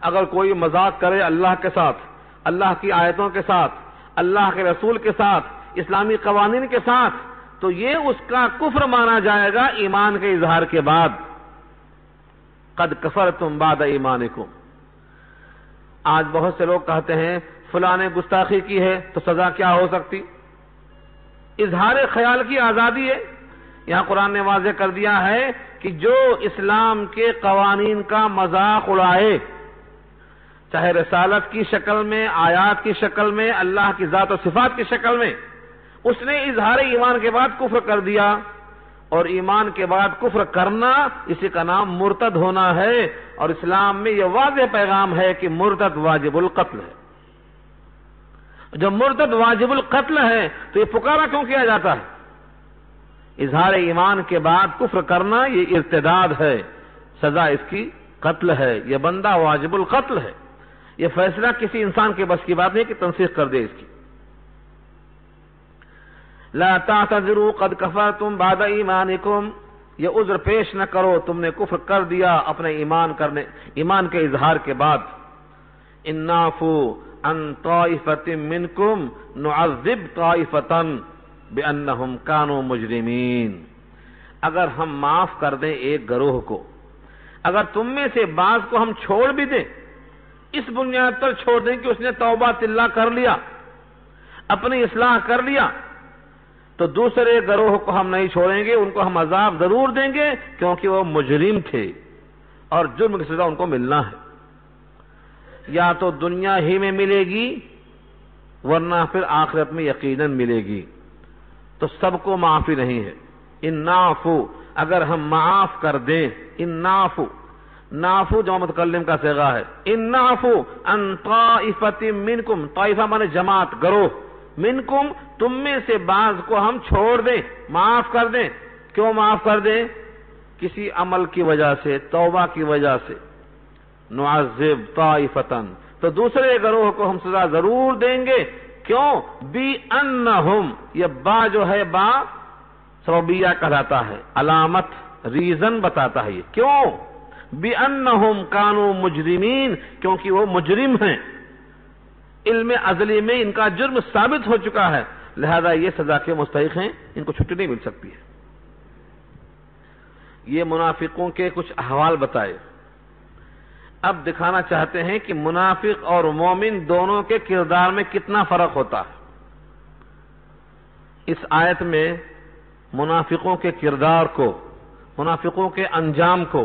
اگر کوئی مذاق کرے اللہ کے ساتھ، اللہ کی آیتوں کے ساتھ، اللہ کے رسول کے ساتھ، اسلامی قوانین کے ساتھ، تو یہ اس کا کفر مانا جائے گا ایمان کے اظہار کے بعد. قد کفرتم بعد ایمانکم. آج بہت سے لوگ کہتے ہیں فلاں نے گستاخی کی ہے تو سزا کیا ہو سکتی؟ اظہار خیال کی آزادی ہے. یہاں قرآن نے واضح کر دیا ہے کہ جو اسلام کے قوانین کا مذاق اڑائے، چاہے رسالت کی شکل میں، آیات کی شکل میں، اللہ کی ذات و صفات کی شکل میں، اس نے اظہار ایمان کے بعد کفر کر دیا، اور ایمان کے بعد کفر کرنا اسی کا نام مرتد ہونا ہے، اور اسلام میں یہ واضح پیغام ہے کہ مرتد واجب القتل ہے۔ جب مرتد واجب القتل ہے تو یہ پکارا کیوں کیا جاتا ہے؟ اظہار ایمان کے بعد کفر کرنا یہ ارتداد ہے، سزا اس کی قتل ہے، یہ بندہ واجب القتل ہے۔ یہ فیصلہ کسی انسان کے بس کی بات نہیں کہ تنسیخ کر دے اس کی۔ لا تعتذروا قد کفرتم بعد ایمانکم، یہ عذر پیش نہ کرو، تم نے کفر کر دیا اپنے ایمان کے اظہار کے بعد۔ ان نعفو عن طائفۃ منکم نعذب طائفۃ بانہم کانوا مجرمین، اگر ہم معاف کر دیں ایک گروہ کو، اگر تم میں سے بعض کو ہم چھوڑ بھی دیں، اس بنیاد پر چھوڑ دیں کہ اس نے توبہ تلہ کر لیا، اپنی اصلاح کر لیا، تو دوسرے گروہ کو ہم نہیں چھوڑیں گے، ان کو ہم عذاب ضرور دیں گے، کیونکہ وہ مجرم تھے اور جرم کی سزا ان کو ملنا ہے، یا تو دنیا ہی میں ملے گی ورنہ پھر آخرت میں یقیناً ملے گی، تو سب کو معافی نہیں ہے۔ ان نعفو، اگر ہم معاف کر دیں، ان نعفو، نعفو جمع متکلم کا صیغہ ہے، ان نعفو ان طائفۃ منکم، طائفہ مانے جماعت، گروہ، منکم تم میں سے بعض کو ہم چھوڑ دیں، معاف کر دیں۔ کیوں معاف کر دیں؟ کسی عمل کی وجہ سے، توبہ کی وجہ سے، نعذب طائفتن، تو دوسرے گروہ کو ہم سزا ضرور دیں گے۔ کیوں؟ بِأَنَّهُمْ، یہ با جو ہے با سببیہ کہلاتا ہے، علامت، ریزن بتاتا ہے یہ۔ کیوں؟ بِأَنَّهُمْ كَانُوا مُجْرِمِينَ، کیونکہ وہ مجرم ہیں، علم ازلی میں ان کا جرم ثابت ہو چکا ہے، لہذا یہ سزا کے مستحق ہیں، ان کو چھٹی نہیں مل سکتی ہے۔ یہ منافقوں کے کچھ احوال بتائے۔ اب دکھانا چاہتے ہیں کہ منافق اور مومن دونوں کے کردار میں کتنا فرق ہوتا ہے۔ اس آیت میں منافقوں کے کردار کو، منافقوں کے انجام کو،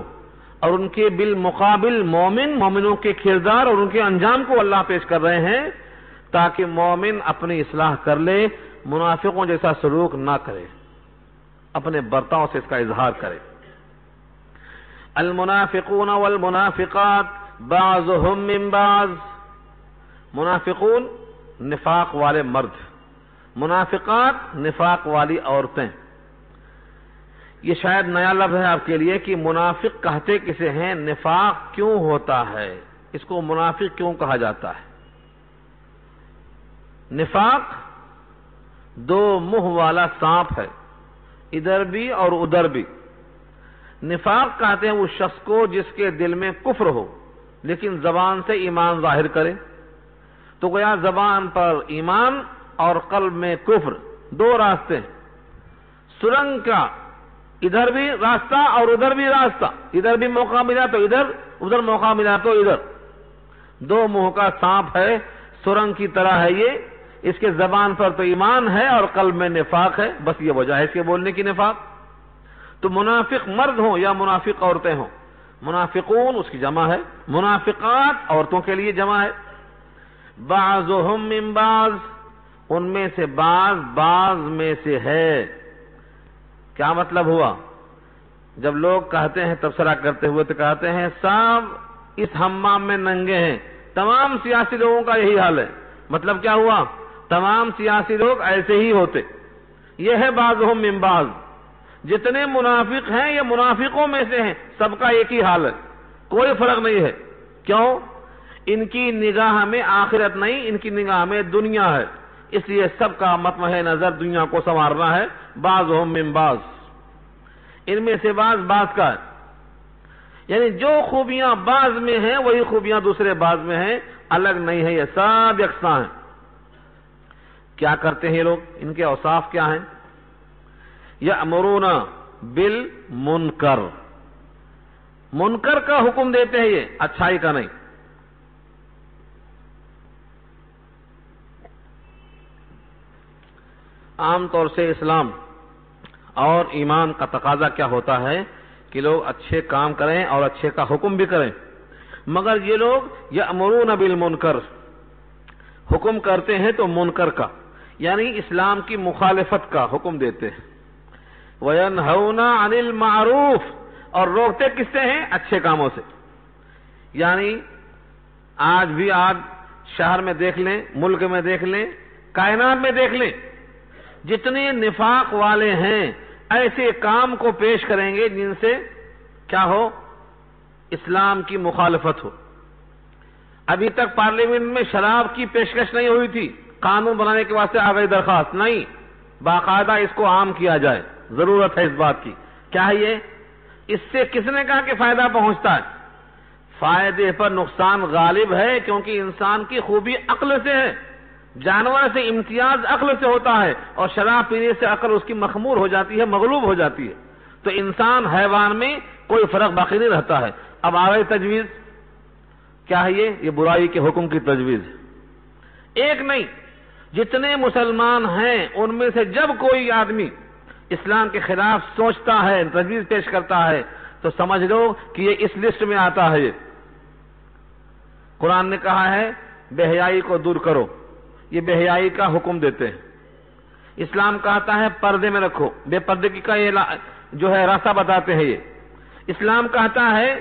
اور ان کے بالمقابل مومنوں کے کردار اور ان کے انجام کو اللہ پیش کر رہے ہیں، تاکہ مومن اپنی اصلاح کر لے، منافقوں جیسا سلوک نہ کرے، اپنے برتاؤ سے اس کا اظہار کرے۔ المنافقون والمنافقات بعضهم من بعض، منافقون نفاق والے مرد، منافقات نفاق والی عورتیں۔ یہ شاید نیا لفظ ہے آپ کے لیے کہ منافق کہتے کسے ہیں، نفاق کیوں ہوتا ہے، اس کو منافق کیوں کہا جاتا ہے؟ نفاق دو منہ والا سانپ ہے، ادھر بھی اور ادھر بھی۔ نفاق کہتے ہیں اس شخص کو جس کے دل میں کفر ہو لیکن زبان سے ایمان ظاہر کرے، تو گویا زبان پر ایمان اور قلب میں کفر، دو راستے ہیں، سرنگ کا، ادھر بھی راستہ اور ادھر بھی راستہ، ادھر بھی موقع ملا تو ادھر، ادھر موقع ملا تو ادھر، دو منہ کا سانپ ہے، سرنگ کی طرح ہے یہ، اس کے زبان پر تو ایمان ہے اور قلب میں نفاق ہے، بس یہ وجہ ہے اس کے بولنے کی نفاق۔ تو منافق مرد ہوں یا منافق عورتیں ہوں، منافقون اس کی جمع ہے، منافقات عورتوں کے لیے جمع ہے۔ بعضهم من بعض، ان میں سے بعض میں سے ہے۔ کیا مطلب ہوا؟ جب لوگ کہتے ہیں تبصرہ کرتے ہوئے تو کہتے ہیں صاحب اس حمام میں ننگے ہیں، تمام سیاسی لوگوں کا یہی حال ہے۔ مطلب کیا ہوا؟ تمام سیاسی لوگ ایسے ہی ہوتے۔ یہ ہے بعضهم من بعض، جتنے منافق ہیں یہ منافقوں میں سے ہیں، سب کا ایک ہی حال ہے، کوئی فرق نہیں ہے۔ کیوں؟ ان کی نگاہ میں آخرت نہیں، ان کی نگاہ میں دنیا ہے، اس لیے سب کا مطمع نظر دنیا کو سنوارنا ہے۔ بعضهم من بعض، ان میں سے بعض کا ہے، یعنی جو خوبیاں بعض میں ہیں وہی خوبیاں دوسرے بعض میں ہیں، الگ نہیں ہے، یہ سب یکساں ہیں۔ کیا کرتے ہیں یہ لوگ؟ ان کے اوصاف کیا ہیں؟ یأمرون بالمنکر، منکر کا حکم دیتے ہیں، یہ اچھائی کا نہیں۔ عام طور سے اسلام اور ایمان کا تقاضا کیا ہوتا ہے کہ لوگ اچھے کام کریں اور اچھے کا حکم بھی کریں، مگر یہ لوگ یأمرون بالمنکر، حکم کرتے ہیں تو منکر کا، یعنی اسلام کی مخالفت کا حکم دیتے ہیں، وَيَنْهَوْنَ عَنِ الْمَعْرُوفِ، اور روکتے کس سے ہیں؟ اچھے کاموں سے۔ یعنی آج بھی آپ شہر میں دیکھ لیں، ملک میں دیکھ لیں، کائنات میں دیکھ لیں، جتنے نفاق والے ہیں ایسے کام کو پیش کریں گے جن سے کیا ہو؟ اسلام کی مخالفت ہو۔ ابھی تک پارلیمنٹ میں شراب کی پیشکش نہیں ہوئی تھی، قانون بنانے کے واسطے آ گئی درخواست، نہیں، باقاعدہ اس کو عام کیا جائے، ضرورت ہے اس بات کی۔ کیا ہے یہ؟ اس سے کس نے کہا کہ فائدہ پہنچتا ہے؟ فائدے پر نقصان غالب ہے، کیونکہ انسان کی خوبی عقل سے ہے، جانور سے امتیاز عقل سے ہوتا ہے، اور شراب پینے سے عقل اس کی مخمور ہو جاتی ہے، مغلوب ہو جاتی ہے، تو انسان حیوان میں کوئی فرق باقی نہیں رہتا ہے۔ اب آ گئی تجویز، کیا ہے یہ برائی کے حکم کی تجویز ہے۔ ایک نہیں، جتنے مسلمان ہیں ان میں سے جب کوئی آدمی اسلام کے خلاف سوچتا ہے، تجویز پیش کرتا ہے، تو سمجھ لو کہ یہ اس لسٹ میں آتا ہے۔ یہ قرآن نے کہا ہے بے حیائی کو دور کرو، یہ بے حیائی کا حکم دیتے ہیں۔ اسلام کہتا ہے پردے میں رکھو، بے پردگی کا یہ جو ہے راستہ بتاتے ہیں۔ یہ اسلام کہتا ہے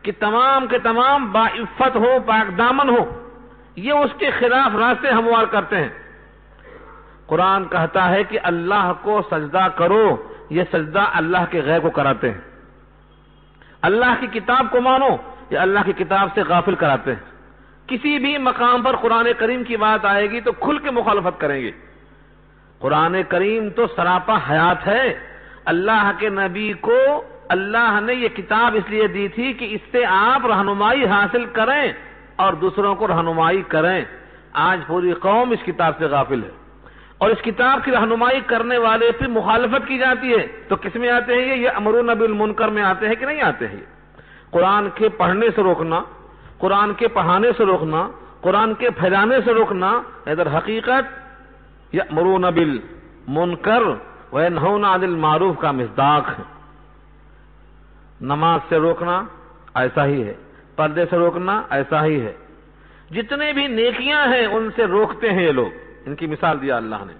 کہ تمام کے تمام باعفت ہو، پاک دامن ہو، یہ اس کے خلاف راستے ہموار کرتے ہیں۔ قرآن کہتا ہے کہ اللہ کو سجدہ کرو، یہ سجدہ اللہ کے غیر کو کراتے ہیں۔ اللہ کی کتاب کو مانو، یہ اللہ کی کتاب سے غافل کراتے ہیں۔ کسی بھی مقام پر قرآن کریم کی بات آئے گی تو کھل کے مخالفت کریں گے۔ قرآن کریم تو سراپا حیات ہے۔ اللہ کے نبی کو اللہ نے یہ کتاب اس لیے دی تھی کہ اس سے آپ رہنمائی حاصل کریں اور دوسروں کو رہنمائی کریں۔ آج پوری قوم اس کتاب سے غافل ہے، اور اس کتاب کی رہنمائی کرنے والے پہ مخالفت کی جاتی ہے، تو کس میں آتے ہیں یہ امرون بالمنکر میں آتے ہیں کہ نہیں آتے ہیں؟ قرآن کے پڑھنے سے روکنا، قرآن کے پڑھانے سے روکنا، قرآن کے پھیلانے سے روکنا، ادھر حقیقت یأمرون بالمنکر وینہون عن المعروف کا مصداق ہے۔ نماز سے روکنا ایسا ہی ہے، پردے سے روکنا ایسا ہی ہے، جتنے بھی نیکیاں ہیں ان سے روکتے ہیں یہ لوگ۔ ان کی مثال دیا اللہ نے،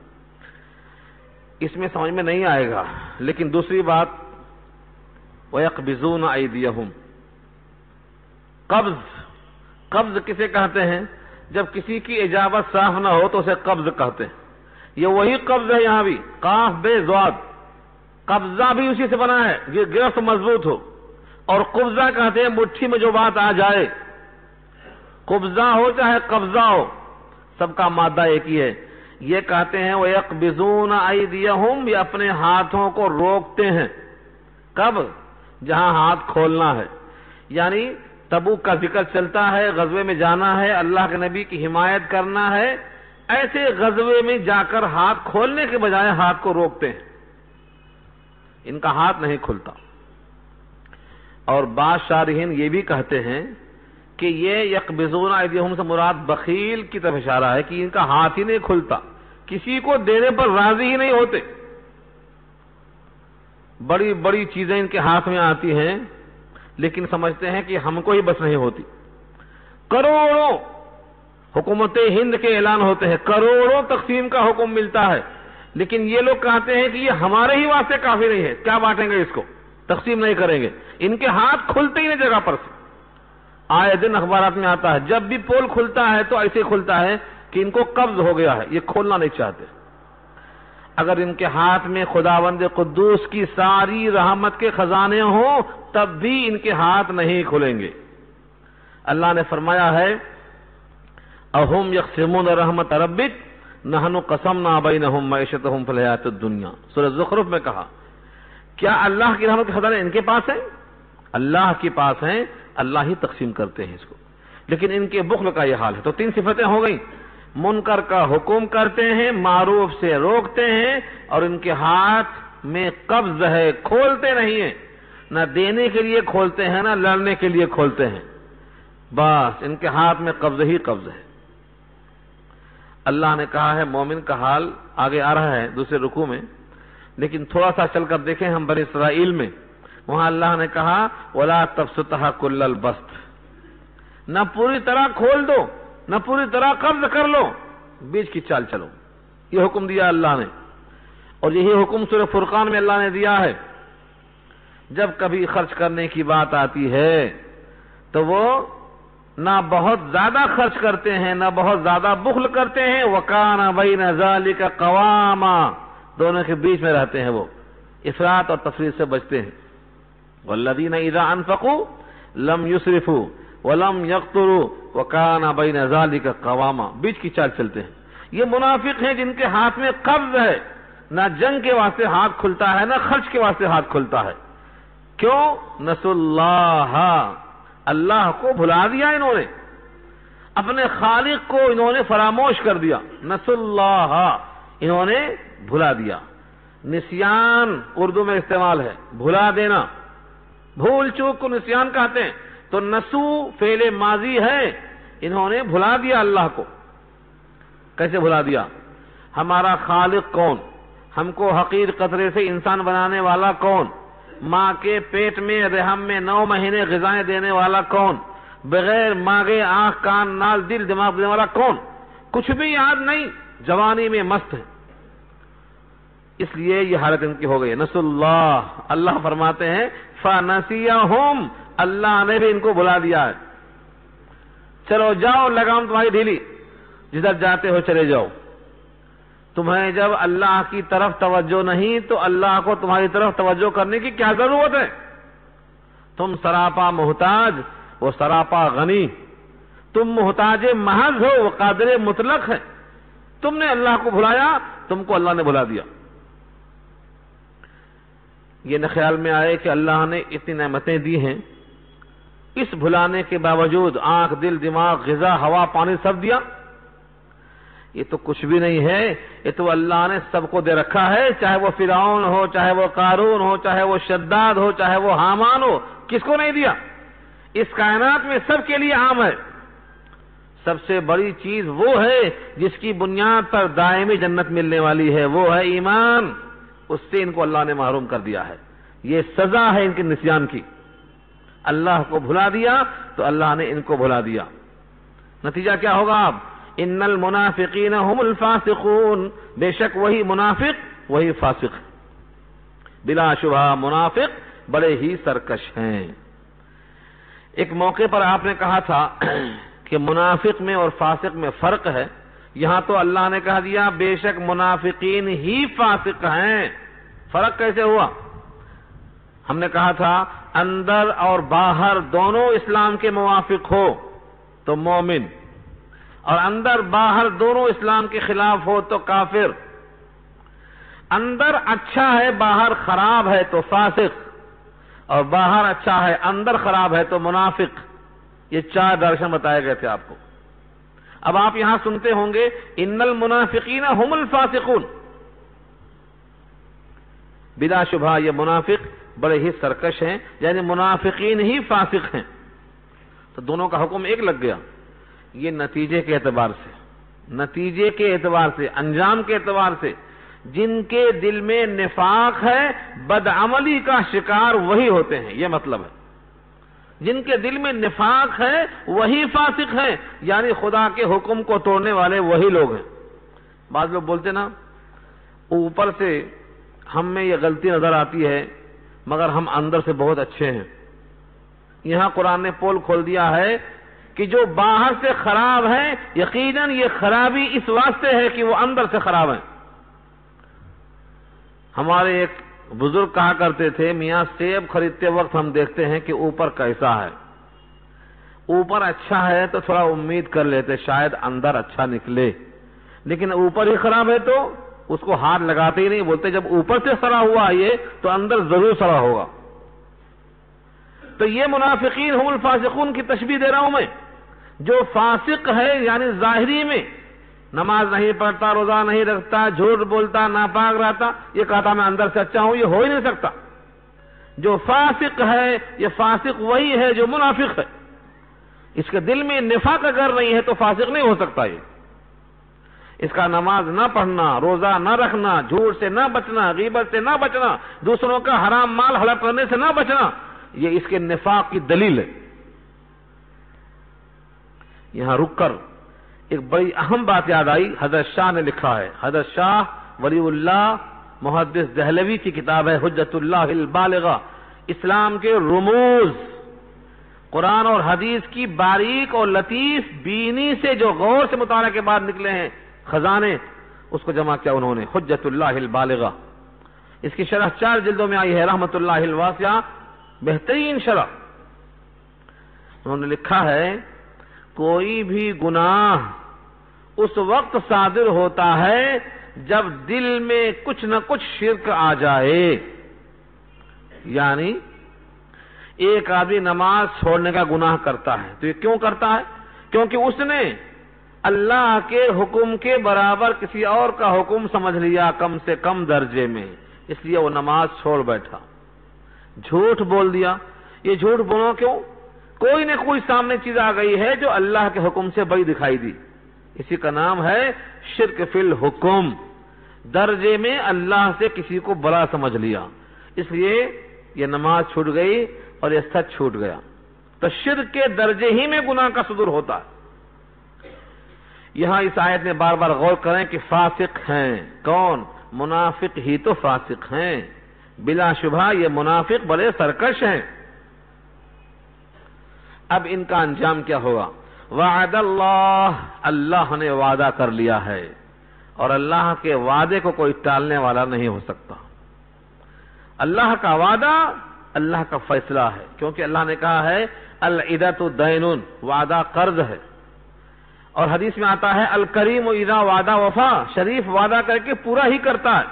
اس میں سمجھ میں نہیں آئے گا، لیکن دوسری بات وَيَقْبِضُونَ أَيْدِيَهُمْ، قبض کسے کہتے ہیں؟ جب کسی کی اجابت صاف نہ ہو تو اسے قبض کہتے ہیں۔ یہ وہی قبض ہے، یہاں بھی قاف بے ضاد، قبضہ بھی اسی سے بنا ہے، یہ گرفت مضبوط ہو، اور قبضہ کہتے ہیں مٹھی میں جو بات آ جائے، قبضہ ہو چاہے قبضہ ہو، سب کا مادہ ایک ہی ہے۔ یہ کہتے ہیں وَيَقْبِضُونَ أَيْدِيَهُمْ، یہ اپنے ہاتھوں کو روکتے ہیں۔ کب؟ جہاں ہاتھ کھولنا ہے، یعنی تبوک کا ذکر چلتا ہے، غزوے میں جانا ہے، اللہ کے نبی کی حمایت کرنا ہے، ایسے غزوے میں جا کر ہاتھ کھولنے کے بجائے ہاتھ کو روکتے ہیں، ان کا ہاتھ نہیں کھلتا۔ اور بعض شارحین یہ بھی کہتے ہیں کہ یہ یقبضون ایدیہم سے مراد بخیل کی طرف اشارہ ہے کہ ان کا ہاتھ ہی نہیں کھلتا، کسی کو دینے پر راضی ہی نہیں ہوتے۔ بڑی بڑی چیزیں ان کے ہاتھ میں آتی ہیں، لیکن سمجھتے ہیں کہ ہم کو ہی بس نہیں ہوتی۔ کروڑوں حکومت ہند کے اعلان ہوتے ہیں، کروڑوں تقسیم کا حکم ملتا ہے، لیکن یہ لوگ کہتے ہیں کہ یہ ہمارے ہی واسطے کافی نہیں ہے، کیا بانٹیں گے اس کو، تقسیم نہیں کریں گے۔ ان کے ہاتھ کھلتے ہی نہیں جگہ پر سے۔ آئے دن اخبارات میں آتا ہے، جب بھی پول کھلتا ہے تو ایسے کھلتا ہے کہ ان کو قبض ہو گیا ہے، یہ کھولنا نہیں چاہتے۔ اگر ان کے ہاتھ میں خداوند قدوس کی ساری رحمت کے خزانے ہوں تب بھی ان کے ہاتھ نہیں کھلیں گے۔ اللہ نے فرمایا ہے اَهُمْ يَقْسِمُونَ رَحْمَتَ رَبِّكَ نَحْنُ قَسَمْنَا بَيْنَهُمْ مَعِيشَتَهُمْ فِي الْحَيَاةِ الدُّنْيَا، سورۃ زخرف میں کہا کیا اللہ کی رحمت کے خزانے ان کے پاس ہیں؟ اللہ کے پاس ہیں، اللہ ہی تقسیم کرتے ہیں اس کو، لیکن ان کے بخل کا یہ حال ہے۔ تو تین صفتیں ہو گئیں، منکر کا حکم کرتے ہیں، معروف سے روکتے ہیں، اور ان کے ہاتھ میں قبض ہے، کھولتے نہیں ہیں، نہ دینے کے لیے کھولتے ہیں نہ لڑنے کے لیے کھولتے ہیں، بس ان کے ہاتھ میں قبض ہی قبض ہے۔ اللہ نے کہا ہے مومن کا حال آگے آ رہا ہے دوسرے رکوع میں، لیکن تھوڑا سا چل کر دیکھیں ہم بنی اسرائیل میں، وہاں اللہ نے کہا وَلَا تَبْسُطْهَا كُلَّ الْبَسْطِ، نہ پوری طرح کھول دو نہ پوری طرح قبض کر لو، بیچ کی چال چلو، یہ حکم دیا اللہ نے۔ اور یہی حکم سورہ فرقان میں اللہ نے دیا ہے، جب کبھی خرچ کرنے کی بات آتی ہے تو وہ نہ بہت زیادہ خرچ کرتے ہیں نہ بہت زیادہ بخل کرتے ہیں، وَكَانَ بَيْنَ ذَلِكَ قَوَامًا، دونوں کے بیچ میں رہتے ہیں، وہ افراط اور تفریط سے بچتے ہیں۔ وَالَّذِينَ إِذَا أَنفَقُوا لَمْ يُسْرِفُوا وَلَمْ يَقْتُرُوا وَكَانَ بَيْنَ ذَلِكَ قَوَامًا، بیچ کی چال چلتے ہیں۔ یہ منافق ہیں جن کے ہاتھ میں قبض ہے، نہ جنگ کے واسطے ہاتھ کھلتا ہے نہ خرچ کے واسطے ہاتھ کھلتا ہے۔ کیوں؟ نسوا اللہ، اللہ کو بھلا دیا انہوں نے، اپنے خالق کو انہوں نے فراموش کر دیا۔ نسوا اللہ، انہوں نے بھلا دیا۔ نسیان اردو میں استعمال ہے، بھلا دینا، بھول چوک کو نسیان کہتے ہیں۔ تو نسو فعل ماضی ہے، انہوں نے بھلا دیا اللہ کو۔ کیسے بھلا دیا؟ ہمارا خالق کون؟ ہم کو حقیر قطرے سے انسان بنانے والا کون؟ ماں کے پیٹ میں رحم میں 9 مہینے غذائیں دینے والا کون؟ بغیر مانگے آنکھ کان نال دل دماغ دینے والا کون؟ کچھ بھی یاد نہیں، جوانی میں مست ہے، اس لیے یہ حالت ان کی ہو گئی۔ نسوا اللہ، اللہ فرماتے ہیں فَنَسِيَهُمْ، اللہ نے بھی ان کو بھلا دیا ہے۔ چلو جاؤ، لگام تمہاری ڈھیلی، جدھر جاتے ہو چلے جاؤ۔ تمہیں جب اللہ کی طرف توجہ نہیں تو اللہ کو تمہاری طرف توجہ کرنے کی کیا ضرورت ہے؟ تم سراپا محتاج، وہ سراپا غنی، تم محتاج محض ہو، وہ قادر مطلق ہے۔ تم نے اللہ کو بھلایا، تم کو اللہ نے بھلا دیا۔ یہ نہ خیال میں آئے کہ اللہ نے اتنی نعمتیں دی ہیں، اس بھلانے کے باوجود آنکھ دل دماغ غذا ہوا پانی سب دیا؟ یہ تو کچھ بھی نہیں ہے، یہ تو اللہ نے سب کو دے رکھا ہے، چاہے وہ فرعون ہو، چاہے وہ قارون ہو، چاہے وہ شداد ہو، چاہے وہ حامان ہو، کس کو نہیں دیا؟ اس کائنات میں سب کے لیے عام ہے۔ سب سے بڑی چیز وہ ہے جس کی بنیاد پر دائمی جنت ملنے والی ہے، وہ ہے ایمان، اس سے ان کو اللہ نے محروم کر دیا ہے۔ یہ سزا ہے ان کے نسیان کی۔ اللہ کو بھلا دیا تو اللہ نے ان کو بھلا دیا۔ نتیجہ کیا ہوگا اب؟ ان المنافقین هم الفاسقون، بے شک وہی منافق وہی فاسق، بلا شبہ منافق بڑے ہی سرکش ہیں۔ ایک موقع پر آپ نے کہا تھا کہ منافق میں اور فاسق میں فرق ہے، یہاں تو اللہ نے کہہ دیا بے شک منافقین ہی فاسق ہیں۔ فرق کیسے ہوا؟ ہم نے کہا تھا اندر اور باہر دونوں اسلام کے موافق ہو تو مومن، اور اندر باہر دونوں اسلام کے خلاف ہو تو کافر۔ اندر اچھا ہے باہر خراب ہے تو فاسق، اور باہر اچھا ہے اندر خراب ہے تو منافق۔ یہ 4 ڈائریکشن بتائے گئے تھے آپ کو۔ اب آپ یہاں سنتے ہوں گے ان المنافقین هم الفاسقون، بلا شبہ یہ منافق بڑے ہی سرکش ہیں، یعنی منافقین ہی فاسق ہیں۔ تو دونوں کا حکم ایک لگ گیا۔ یہ نتیجے کے اعتبار سے، نتیجے کے اعتبار سے، انجام کے اعتبار سے، جن کے دل میں نفاق ہے بدعملی کا شکار وہی ہوتے ہیں، یہ مطلب ہے۔ جن کے دل میں نفاق ہے وہی فاسق ہیں، یعنی خدا کے حکم کو توڑنے والے وہی لوگ ہیں۔ بعض لوگ بولتے نا اوپر سے ہم میں یہ غلطی نظر آتی ہے مگر ہم اندر سے بہت اچھے ہیں۔ یہاں قرآن نے پول کھول دیا ہے کہ جو باہر سے خراب ہیں یقیناً یہ خرابی اس واسطے ہے کہ وہ اندر سے خراب ہیں۔ ہمارے ایک بزرگ کہا کرتے تھے میاں سیب خریدتے وقت ہم دیکھتے ہیں کہ اوپر کیسا ہے، اوپر اچھا ہے تو تھوڑا امید کر لیتے شاید اندر اچھا نکلے، لیکن اوپر ہی خراب ہے تو اس کو ہاتھ لگاتے ہی نہیں، بولتے جب اوپر سے سڑا ہوا یہ تو اندر ضرور سڑا ہوگا۔ تو یہ منافقین هم الفاسقون کی تشبیہ دے رہا ہوں میں۔ جو فاسق ہے یعنی ظاہری میں نماز نہیں پڑھتا، روزہ نہیں رکھتا، جھوٹ بولتا، ناپاک رہتا، یہ کہتا میں اندر سے اچھا ہوں، یہ ہو ہی نہیں سکتا۔ جو فاسق ہے یہ فاسق وہی ہے جو منافق ہے، اس کے دل میں نفاق اگر نہیں ہے تو فاسق نہیں ہو سکتا۔ یہ اس کا نماز نہ پڑھنا، روزہ نہ رکھنا، جھوٹ سے نہ بچنا، غیبت سے نہ بچنا، دوسروں کا حرام مال ہڑپ کرنے سے نہ بچنا، یہ اس کے نفاق کی دلیل ہے۔ یہاں رک کر ایک بڑی اہم بات یاد آئی، حضرت شاہ نے لکھا ہے، حضرت شاہ ولی اللہ محدث دہلوی کی کتاب ہے حجت اللہ البالغہ، اسلام کے رموز، قرآن اور حدیث کی باریک اور لطیف بینی سے جو غور سے مطالعہ کے بعد نکلے ہیں خزانے، اس کو جمع کیا انہوں نے، حجت اللہ البالغہ۔ اس کی شرح 4 جلدوں میں آئی ہے، رحمت اللہ الواسعہ، بہترین شرح۔ انہوں نے لکھا ہے کوئی بھی گناہ اس وقت صادر ہوتا ہے جب دل میں کچھ نہ کچھ شرک آ جائے، یعنی ایک آدمی نماز چھوڑنے کا گناہ کرتا ہے تو یہ کیوں کرتا ہے؟ کیونکہ اس نے اللہ کے حکم کے برابر کسی اور کا حکم سمجھ لیا کم سے کم درجے میں، اس لیے وہ نماز چھوڑ بیٹھا، جھوٹ بول دیا۔ یہ جھوٹ بولو کیوں؟ کوئی نہ کوئی سامنے چیز آ گئی ہے جو اللہ کے حکم سے بڑی دکھائی دی، اسی کا نام ہے شرک فی الحکم، درجے میں اللہ سے کسی کو بڑا سمجھ لیا، اس لیے یہ نماز چھوٹ گئی اور یہ سچ چھوٹ گیا۔ تو شرک کے درجے ہی میں گناہ کا صدور ہوتا ہے۔ یہاں اس آیت میں بار بار غور کریں کہ فاسق ہیں کون؟ منافق ہی تو فاسق ہیں، بلا شبہ یہ منافق بڑے سرکش ہیں۔ اب ان کا انجام کیا ہوگا؟ وعد اللہ، اللہ نے وعدہ کر لیا ہے، اور اللہ کے وعدے کو کوئی ٹالنے والا نہیں ہو سکتا۔ اللہ کا وعدہ اللہ کا فیصلہ ہے، کیونکہ اللہ نے کہا ہے العدۃ دین، وعدہ قرض ہے، اور حدیث میں آتا ہے الکریم اذا وعدہ وفا، شریف وعدہ کر کے پورا ہی کرتا ہے۔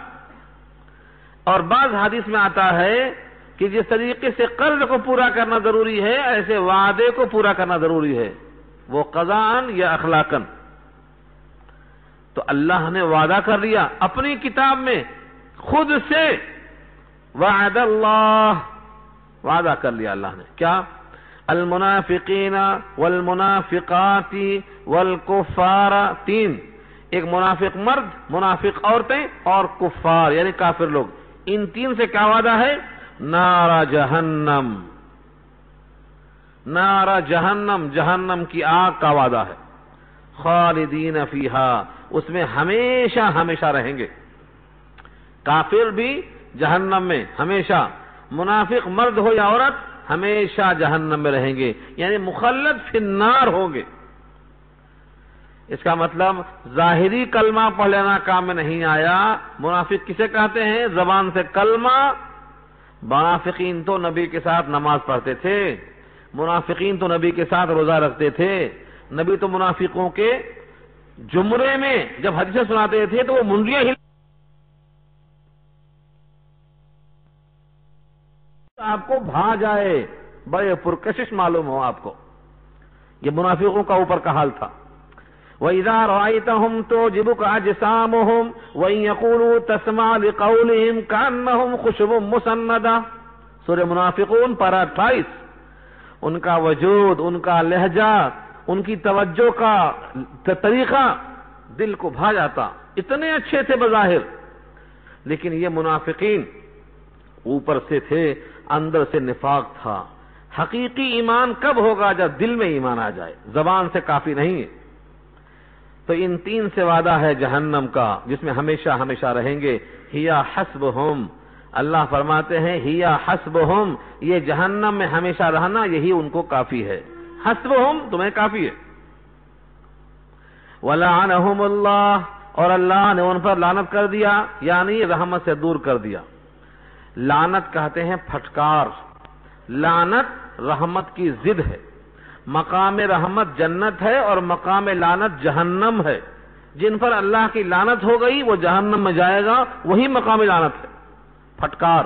اور بعض حدیث میں آتا ہے کہ جس طریقے سے قرض کو پورا کرنا ضروری ہے ایسے وعدے کو پورا کرنا ضروری ہے، وہ قضاءً یا اخلاقاً۔ تو اللہ نے وعدہ کر لیا اپنی کتاب میں خود سے، وعد اللہ، وعدہ کر لیا اللہ نے، کیا؟ المنافقین والمنافقات والکفار، 3، ایک منافق مرد، منافق عورتیں اور کفار یعنی کافر لوگ، ان 3 سے کیا وعدہ ہے؟ نار جہنم، نار جہنم، جہنم کی آگ کا وعدہ ہے، خالدین فیہا، اس میں ہمیشہ ہمیشہ رہیں گے۔ کافر بھی جہنم میں ہمیشہ، منافق مرد ہو یا عورت ہمیشہ جہنم میں رہیں گے، یعنی مخلد فی النار ہوں گے۔ اس کا مطلب ظاہری کلمہ پڑھ لینا کام میں نہیں آیا۔ منافق کسے کہتے ہیں؟ زبان سے کلمہ، منافقین تو نبی کے ساتھ نماز پڑھتے تھے، منافقین تو نبی کے ساتھ روزہ رکھتے تھے، نبی تو منافقوں کے جمرے میں جب حدیثیں سناتے تھے تو وہ منڈیاں ہل، آپ کو بھا جائے، بڑے پرکشش معلوم ہو آپ کو۔ یہ منافقوں کا اوپر کا حال تھا۔ وَإِذَا رَأَيْتَهُمْ تُعْجِبُكَ أَجْسَامُهُمْ وَإِن يَقُولُوا تَسْمَعْ لِقَوْلِهِمْ كَأَنَّهُمْ خُشُبٌ مُّسَنَّدَةٌ، سورہ منافقون پارہ 28۔ ان کا وجود، ان کا لہجہ، ان کی توجہ کا طریقہ دل کو بھا جاتا، اتنے اچھے تھے بظاہر، لیکن یہ منافقین اوپر سے تھے، اندر سے نفاق تھا۔ حقیقی ایمان کب ہوگا؟ جب دل میں ایمان آ جائے، زبان سے کافی نہیں ہے۔ تو ان 3 سے وعدہ ہے جہنم کا، جس میں ہمیشہ ہمیشہ رہیں گے۔ ہیا حسبہم، اللہ فرماتے ہیں ہیا حسبہم، یہ جہنم میں ہمیشہ رہنا یہی ان کو کافی ہے۔ حسبہم، تمہیں کافی ہے۔ ولعنہم اللہ، اور اللہ نے ان پر لعنت کر دیا، یعنی رحمت سے دور کر دیا۔ لعنت کہتے ہیں پھٹکار، لعنت رحمت کی ضد ہے۔ مقام رحمت جنت ہے اور مقام لعنت جہنم ہے۔ جن پر اللہ کی لعنت ہو گئی وہ جہنم میں جائے گا، وہی مقام لعنت ہے۔ پھٹکار،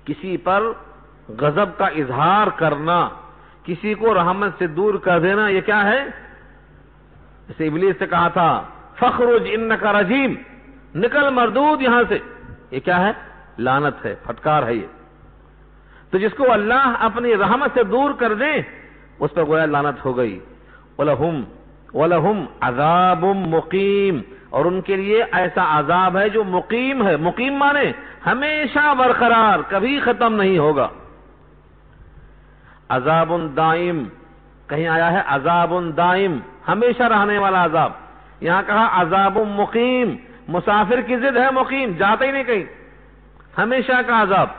کسی پر غضب کا اظہار کرنا، کسی کو رحمت سے دور کر دینا، یہ کیا ہے؟ جیسے ابلیس سے کہا تھا فخرج انک رجیم، نکل مردود یہاں سے، یہ کیا ہے؟ لعنت ہے، پھٹکار ہے یہ۔ تو جس کو اللہ اپنی رحمت سے دور کر دے اس پر گویا لعنت ہو گئی۔ وَلَهُمْ وَلَهُمْ عَذَابٌ مُقِيمٌ، اور ان کے لیے ایسا عذاب ہے جو مقیم ہے. مقیم مانے ہمیشہ برقرار، کبھی ختم نہیں ہوگا. عذاب دائم، کہیں آیا ہے عذاب دائم، ہمیشہ رہنے والا عذاب. یہاں کہا عذاب مقیم، مسافر کی ضد ہے مقیم، جاتا ہی نہیں کہیں، ہمیشہ کا عذاب.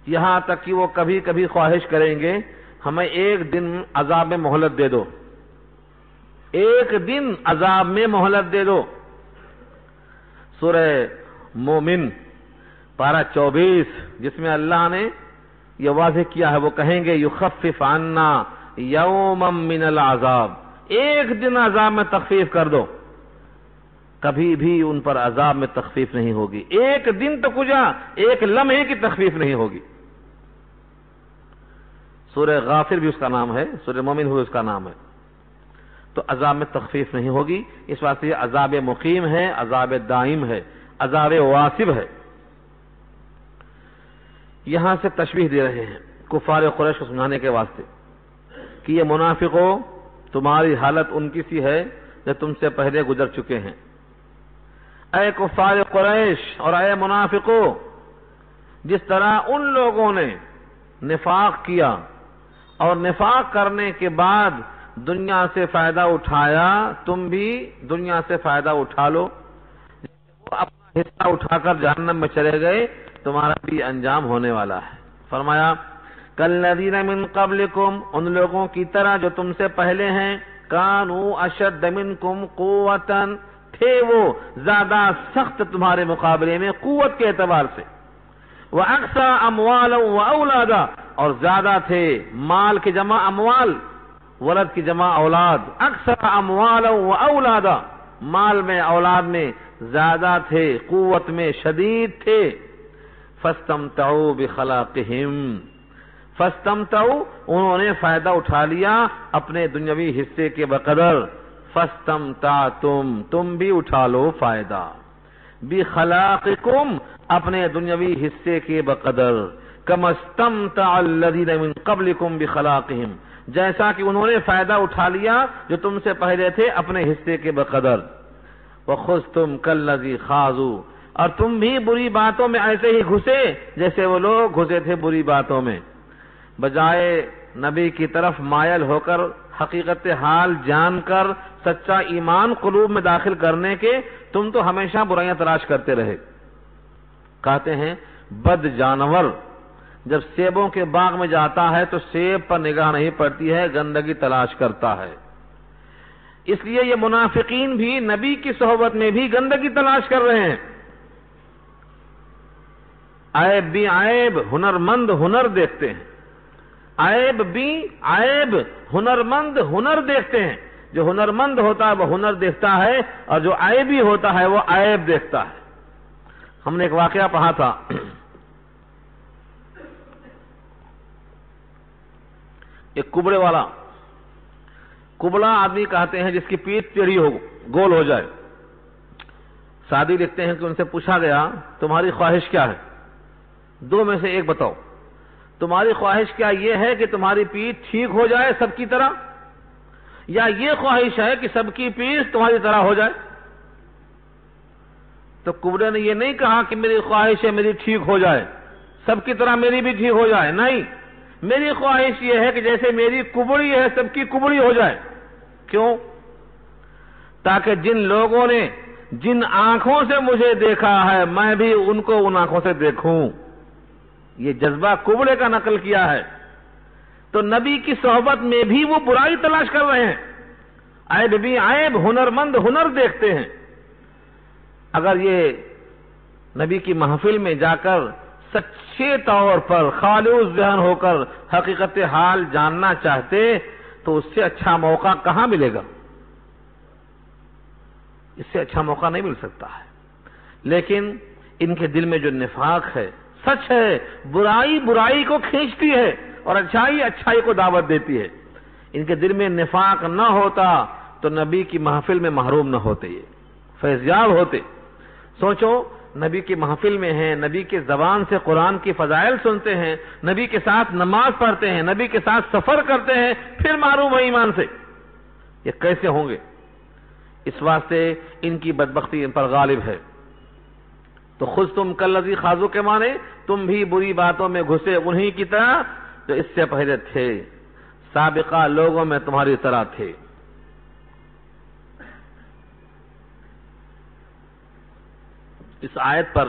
یہاں تک کہ وہ کبھی کبھی خواہش کریں گے ہمیں ایک دن عذاب میں مہلت دے دو، ایک دن عذاب میں مہلت دے دو. سورہ مومن پارہ 24 جس میں اللہ نے یہ واضح کیا ہے، وہ کہیں گے یخفف عنا یوما من العذاب، ایک دن عذاب میں تخفیف کر دو. کبھی بھی ان پر عذاب میں تخفیف نہیں ہوگی، ایک دن تو کجا ایک لمحے کی تخفیف نہیں ہوگی. سورہ غافر بھی اس کا نام ہے، سورہ مومن بھی اس کا نام ہے. تو عذاب میں تخفیف نہیں ہوگی، اس واسطے یہ عذاب مقیم ہے، عذاب دائم ہے، عذاب واصب ہے. یہاں سے تشبیہ دے رہے ہیں کفار قریش کو سمجھانے کے واسطے کہ یہ منافقوں تمہاری حالت ان کی سی ہے جو تم سے پہلے گزر چکے ہیں. اے کفار قریش اور اے منافقوں، جس طرح ان لوگوں نے نفاق کیا اور نفاق کرنے کے بعد دنیا سے فائدہ اٹھایا، تم بھی دنیا سے فائدہ اٹھا لو. وہ اپنا حصہ اٹھا کر جہنم میں چلے گئے، تمہارا بھی انجام ہونے والا ہے. فرمایا کالذین من قبلکم، ان لوگوں کی طرح جو تم سے پہلے ہیں، کانوا اشد منکم قوتا، تھے وہ زیادہ سخت تمہارے مقابلے میں قوت کے اعتبار سے، واکثر اموالا واولادا، اور زیادہ تھے مال کی جمع اموال، ولد کی جمع اولاد، اکثر اموالا واولادا، مال میں اولاد میں زیادہ تھے، قوت میں شدید تھے. فاستمتعوا بخلاقہم، فاستمتعوا، انہوں نے فائدہ اٹھا لیا اپنے دنیاوی حصے کے بقدر. فاستمتعتم، تم بھی اٹھا لو فائدہ. بخلاقکم، اپنے دنیاوی حصے کے بقدر. کما استمتع الذین من قبلکم بخلاقہم، جیسا کہ انہوں نے فائدہ اٹھا لیا جو تم سے پہلے تھے اپنے حصے کے بقدر. وخذتم کالذی خاضوا، اور تم بھی بری باتوں میں ایسے ہی گھسے جیسے وہ لوگ گھسے تھے بری باتوں میں. بجائے نبی کی طرف مائل ہو کر حقیقت حال جان کر سچا ایمان قلوب میں داخل کرنے کے، تم تو ہمیشہ برائیاں تلاش کرتے رہے. کہتے ہیں بد جانور جب سیبوں کے باغ میں جاتا ہے تو سیب پر نگاہ نہیں پڑتی ہے، گندگی تلاش کرتا ہے. اس لیے یہ منافقین بھی نبی کی صحبت میں بھی گندگی تلاش کر رہے ہیں. عیب بھی عیب، ہنرمند ہنر دیکھتے ہیں. عیب بھی عیب، ہنرمند ہنر دیکھتے ہیں. جو ہنرمند ہوتا ہے وہ ہنر دیکھتا ہے، اور جو عیبی ہوتا ہے وہ عیب دیکھتا ہے. ہم نے ایک واقعہ پڑھا تھا، ایک کبڑے والا، کبڑا آدمی کہتے ہیں جس کی پیٹھ ٹیڑھی ہو، گول ہو جائے. سعدی لکھتے ہیں کہ ان سے پوچھا گیا تمہاری خواہش کیا ہے؟ دو میں سے ایک بتاؤ. تمہاری خواہش کیا یہ ہے کہ تمہاری پیٹھ ٹھیک ہو جائے سب کی طرح، یا یہ خواہش ہے کہ سب کی پیٹھ تمہاری طرح ہو جائے؟ تو کبڑے نے یہ نہیں کہا کہ میری خواہش ہے میری ٹھیک ہو جائے، سب کی طرح میری بھی ٹھیک ہو جائے. نہیں، میری خواہش یہ ہے کہ جیسے میری کبڑی ہے سب کی کبڑی ہو جائے. کیوں؟ تاکہ جن لوگوں نے جن آنکھوں سے مجھے دیکھا ہے میں بھی ان کو ان آنکھوں سے دیکھوں. یہ جذبہ کبڑے کا نقل کیا ہے. تو نبی کی صحبت میں بھی وہ برائی تلاش کر رہے ہیں. عیب بھی عیب، ہنرمند ہنر دیکھتے ہیں. اگر یہ نبی کی محفل میں جا کر سچے طور پر خالص ذہن ہو کر حقیقت حال جاننا چاہتے تو اس سے اچھا موقع کہاں ملے گا؟ اس سے اچھا موقع نہیں مل سکتا ہے. لیکن ان کے دل میں جو نفاق ہے، سچ ہے، برائی برائی کو کھینچتی ہے اور اچھائی اچھائی کو دعوت دیتی ہے. ان کے دل میں نفاق نہ ہوتا تو نبی کی محفل میں محروم نہ ہوتے، یہ فیضیاب ہوتے. سوچو، نبی کی محفل میں ہیں، نبی کے زبان سے قرآن کی فضائل سنتے ہیں، نبی کے ساتھ نماز پڑھتے ہیں، نبی کے ساتھ سفر کرتے ہیں، پھر محروم ہو ایمان سے. یہ کیسے ہوں گے؟ اس واسطے ان کی بدبختی ان پر غالب ہے۔ تو خود تم کالذی خاضوا کے معنی تم بھی بری باتوں میں گھسے انہی کی طرح جو اس سے پہلے تھے، سابقہ لوگوں میں تمہاری طرح تھے۔ اس آیت پر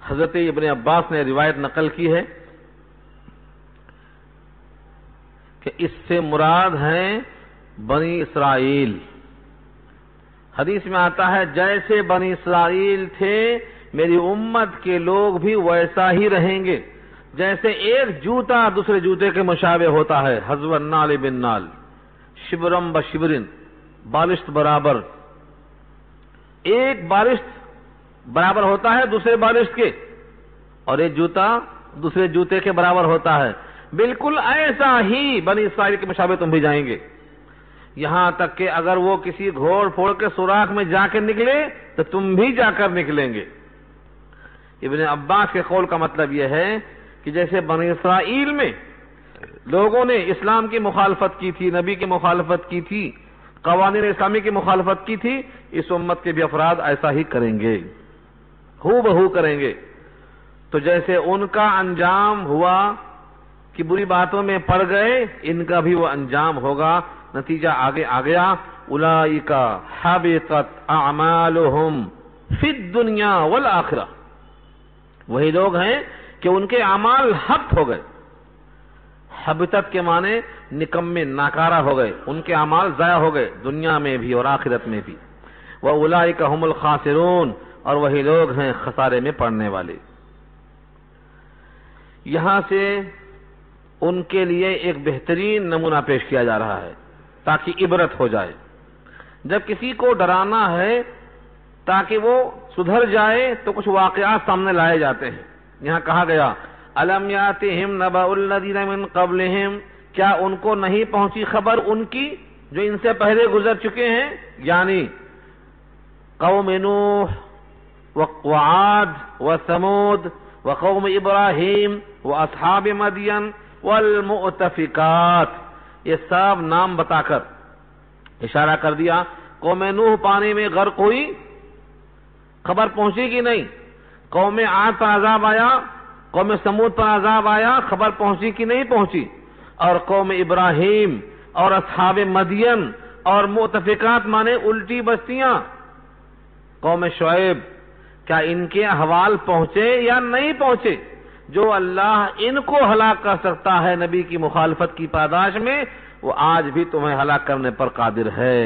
حضرت ابن عباس نے روایت نقل کی ہے کہ اس سے مراد ہیں بنی اسرائیل۔ حدیث میں آتا ہے جیسے بنی اسرائیل تھے میری امت کے لوگ بھی ویسا ہی رہیں گے، جیسے ایک جوتا دوسرے جوتے کے مشابہ ہوتا ہے، حذو النال بالنال، شبرم بشبرن، بالشت برابر، ایک بالشت برابر ہوتا ہے دوسرے بالشت کے، اور ایک جوتا دوسرے جوتے کے برابر ہوتا ہے، بالکل ایسا ہی بنی اسرائیل کے مشابہ تم بھی جائیں گے، یہاں تک کہ اگر وہ کسی گھوڑ پھوڑ کے سوراخ میں جا کے نکلے تو تم بھی جا کر نکلیں گے۔ ابن عباس کے قول کا مطلب یہ ہے کہ جیسے بنی اسرائیل میں لوگوں نے اسلام کی مخالفت کی تھی، نبی کی مخالفت کی تھی، قوانین اسلامی کی مخالفت کی تھی، اس امت کے بھی افراد ایسا ہی کریں گے، ہو بہو کریں گے۔ تو جیسے ان کا انجام ہوا کہ بری باتوں میں پڑ گئے، ان کا بھی وہ انجام ہوگا، نتیجہ آگے آ گیا، اولئک حبطت اعمالہم فی الدنیا والآخرہ، وہی لوگ ہیں کہ ان کے اعمال حبط ہو گئے، حبطت کے معنی نکمے ناکارہ ہو گئے، ان کے اعمال ضائع ہو گئے دنیا میں بھی اور آخرت میں بھی، واولئک هم الخاسرون، اور وہی لوگ ہیں خسارے میں پڑنے والے۔ یہاں سے ان کے لیے ایک بہترین نمونہ پیش کیا جا رہا ہے تاکہ عبرت ہو جائے۔ جب کسی کو ڈرانا ہے تاکہ وہ سدھر جائے تو کچھ واقعات سامنے لائے جاتے ہیں۔ یہاں کہا گیا الم یاتہم نبأ الذین من قبلہم، کیا ان کو نہیں پہنچی خبر ان کی جو ان سے پہلے گزر چکے ہیں، یعنی قوم نوح وعاد وثمود وقوم ابراہیم واصحاب مدین والمؤتفکات، یہ سب نام بتا کر اشارہ کر دیا۔ قوم نوح پانی میں غرق ہوئی، خبر پہنچی کہ نہیں؟ قوم عاد پر عذاب آیا، قوم ثمود پر عذاب آیا، خبر پہنچی کہ نہیں پہنچی؟ اور قوم ابراہیم اور اصحاب مدین اور مؤتفکات مانے الٹی بستیاں، قوم شعیب، کیا ان کے احوال پہنچے یا نہیں پہنچے؟ جو اللہ ان کو ہلاک کر سکتا ہے نبی کی مخالفت کی پاداش میں، وہ آج بھی تمہیں ہلاک کرنے پر قادر ہے۔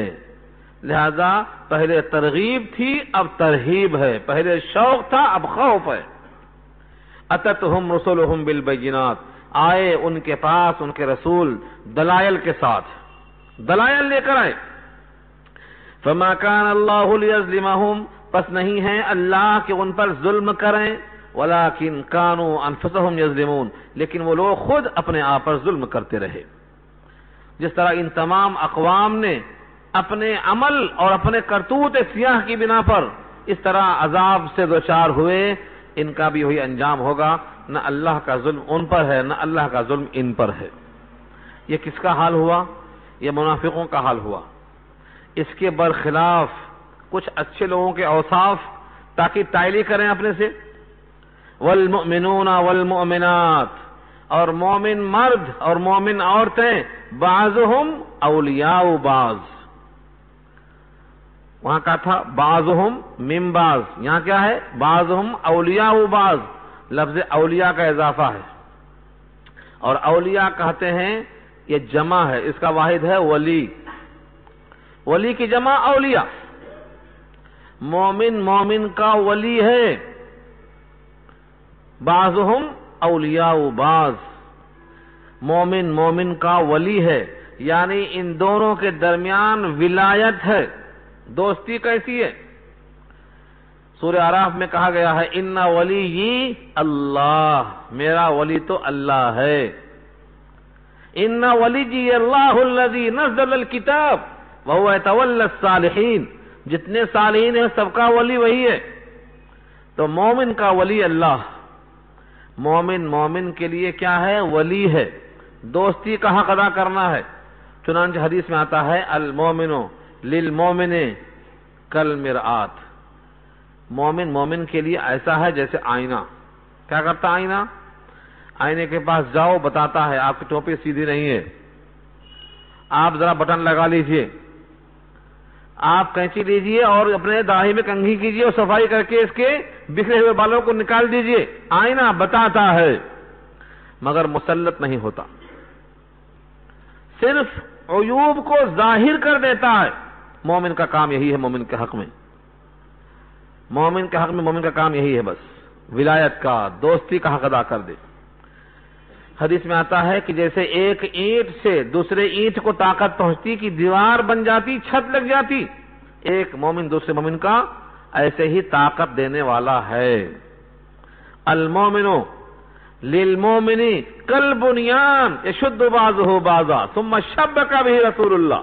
لہذا پہلے ترغیب تھی اب ترہیب ہے، پہلے شوق تھا اب خوف ہے۔ اتتہم رسلہم بالبینات، آئے ان کے پاس ان کے رسول دلائل کے ساتھ، دلائل لے کر آئے۔ فما کان اللہ لیظلمہم، پس نہیں ہے اللہ کہ ان پر ظلم کریں، ولیکن کانوا انفسہم یظلمون، لیکن وہ لوگ خود اپنے آپ پر ظلم کرتے رہے۔ جس طرح ان تمام اقوام نے اپنے عمل اور اپنے کرتوت سیاہ کی بنا پر اس طرح عذاب سے دوچار ہوئے، ان کا بھی وہی انجام ہوگا، نہ اللہ کا ظلم ان پر ہے نہ اللہ کا ظلم ان پر ہے۔ یہ کس کا حال ہوا؟ یہ منافقوں کا حال ہوا۔ اس کے برخلاف کچھ اچھے لوگوں کے اوصاف تاکہ تعلیق کریں اپنے سے، والمؤمنون والمؤمنات، اور مومن مرد اور مومن عورتیں، بعضهم اولیاء بعض، وہاں کہا تھا بعضهم من بعض، یہاں کیا ہے؟ بعضهم اولیاء بعض، لفظ اولیاء کا اضافہ ہے، اور اولیاء کہتے ہیں یہ جمع ہے، اس کا واحد ہے ولی، ولی کی جمع اولیاء، مومن مومن کا ولی ہے، بعضهم اولیاء بعض، مومن مومن کا ولی ہے، یعنی ان دونوں کے درمیان ولایت ہے، دوستی کیسی ہے؟ سورہ اعراف میں کہا گیا ہے ان ولی اللہ، میرا ولی تو اللہ ہے، ان ولی اللہ الذی نزل الکتاب وهو يتولى الصالحین، جتنے صالحین ہیں سب کا ولی وہی ہے۔ تو مومن کا ولی اللہ، مومن مومن کے لیے کیا ہے؟ ولی ہے، دوستی کا حق ادا کرنا ہے، چنانچہ حدیث میں آتا ہے المومن للمومن کالمرآت، مومن مومن کے لیے ایسا ہے جیسے آئینہ۔ کیا کرتا آئینہ؟ آئینے کے پاس جاؤ، بتاتا ہے آپ کی ٹوپی سیدھی نہیں ہے، آپ ذرا بٹن لگا لیجئے، آپ کینچی لیجئے اور اپنے داڑھی میں کنگھی کیجئے اور صفائی کر کے اس کے بکھرے ہوئے بالوں کو نکال دیجئے۔ آئینہ بتاتا ہے مگر مسلط نہیں ہوتا، صرف عیوب کو ظاہر کر دیتا ہے۔ مومن کا کام یہی ہے، مومن کے حق میں، مومن کے حق میں مومن کا کام یہی ہے، بس ولایت کا، دوستی کا حق ادا کر دے۔ حدیث میں آتا ہے کہ جیسے ایک اینٹ سے دوسرے اینٹ کو طاقت پہنچتی کہ دیوار بن جاتی، چھت لگ جاتی، ایک مومن دوسرے مومن کا ایسے ہی طاقت دینے والا ہے۔ المومن للمومن کالبنیان یشد بعضہ بعضا ثم شبک بہ رسول اللہ،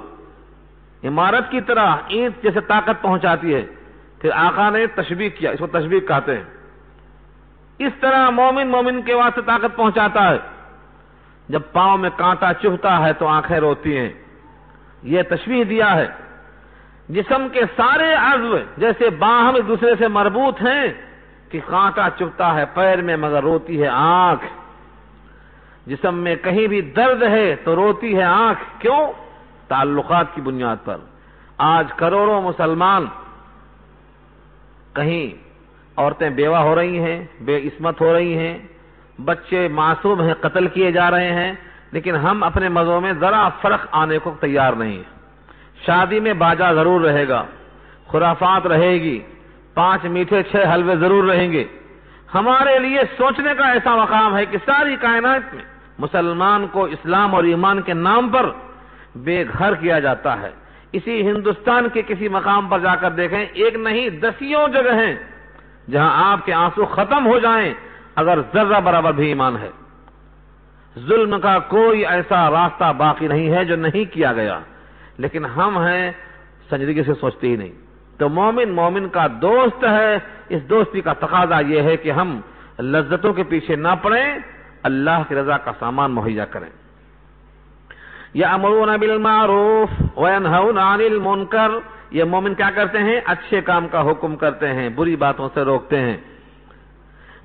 عمارت کی طرح اینٹ جیسے طاقت پہنچاتی ہے، پھر آقا نے تشبیہ کیا، اس کو تشبیہ کہتے ہیں۔ اس طرح مومن مومن کے واسطے طاقت پہنچاتا ہے۔ جب پاؤں میں کانٹا چبھتا ہے تو آنکھیں روتی ہیں، یہ تشبیہ دیا ہے۔ جسم کے سارے عضو جیسے باہم ایک دوسرے سے مربوط ہیں کہ کانٹا چبھتا ہے پیر میں مگر روتی ہے آنکھ۔ جسم میں کہیں بھی درد ہے تو روتی ہے آنکھ، کیوں؟ تعلقات کی بنیاد پر۔ آج کروڑوں مسلمان، کہیں عورتیں بیوہ ہو رہی ہیں، بے عصمت ہو رہی ہیں، بچے معصوم ہیں، قتل کیے جا رہے ہیں، لیکن ہم اپنے مزوں میں ذرا فرق آنے کو تیار نہیں ہیں۔ شادی میں باجا ضرور رہے گا، خرافات رہے گی، 5 میٹھے 6 حلوے ضرور رہیں گے۔ ہمارے لیے سوچنے کا ایسا مقام ہے کہ ساری کائنات میں مسلمان کو اسلام اور ایمان کے نام پر بے گھر کیا جاتا ہے۔ اسی ہندوستان کے کسی مقام پر جا کر دیکھیں، ایک نہیں دسیوں جگہ ہیں جہاں آپ کے آنسو ختم ہو جائیں اگر ذرہ برابر بھی ایمان ہے۔ ظلم کا کوئی ایسا راستہ باقی نہیں ہے جو نہیں کیا گیا، لیکن ہم ہیں سنجیدگی سے سوچتے ہی نہیں۔ تو مومن مومن کا دوست ہے، اس دوستی کا تقاضا یہ ہے کہ ہم لذتوں کے پیچھے نہ پڑیں، اللہ کی رضا کا سامان مہیا کریں۔ یأمرون بالمعروف وینہون عن المنکر، یہ مومن کیا کرتے ہیں؟ اچھے کام کا حکم کرتے ہیں، بری باتوں سے روکتے ہیں۔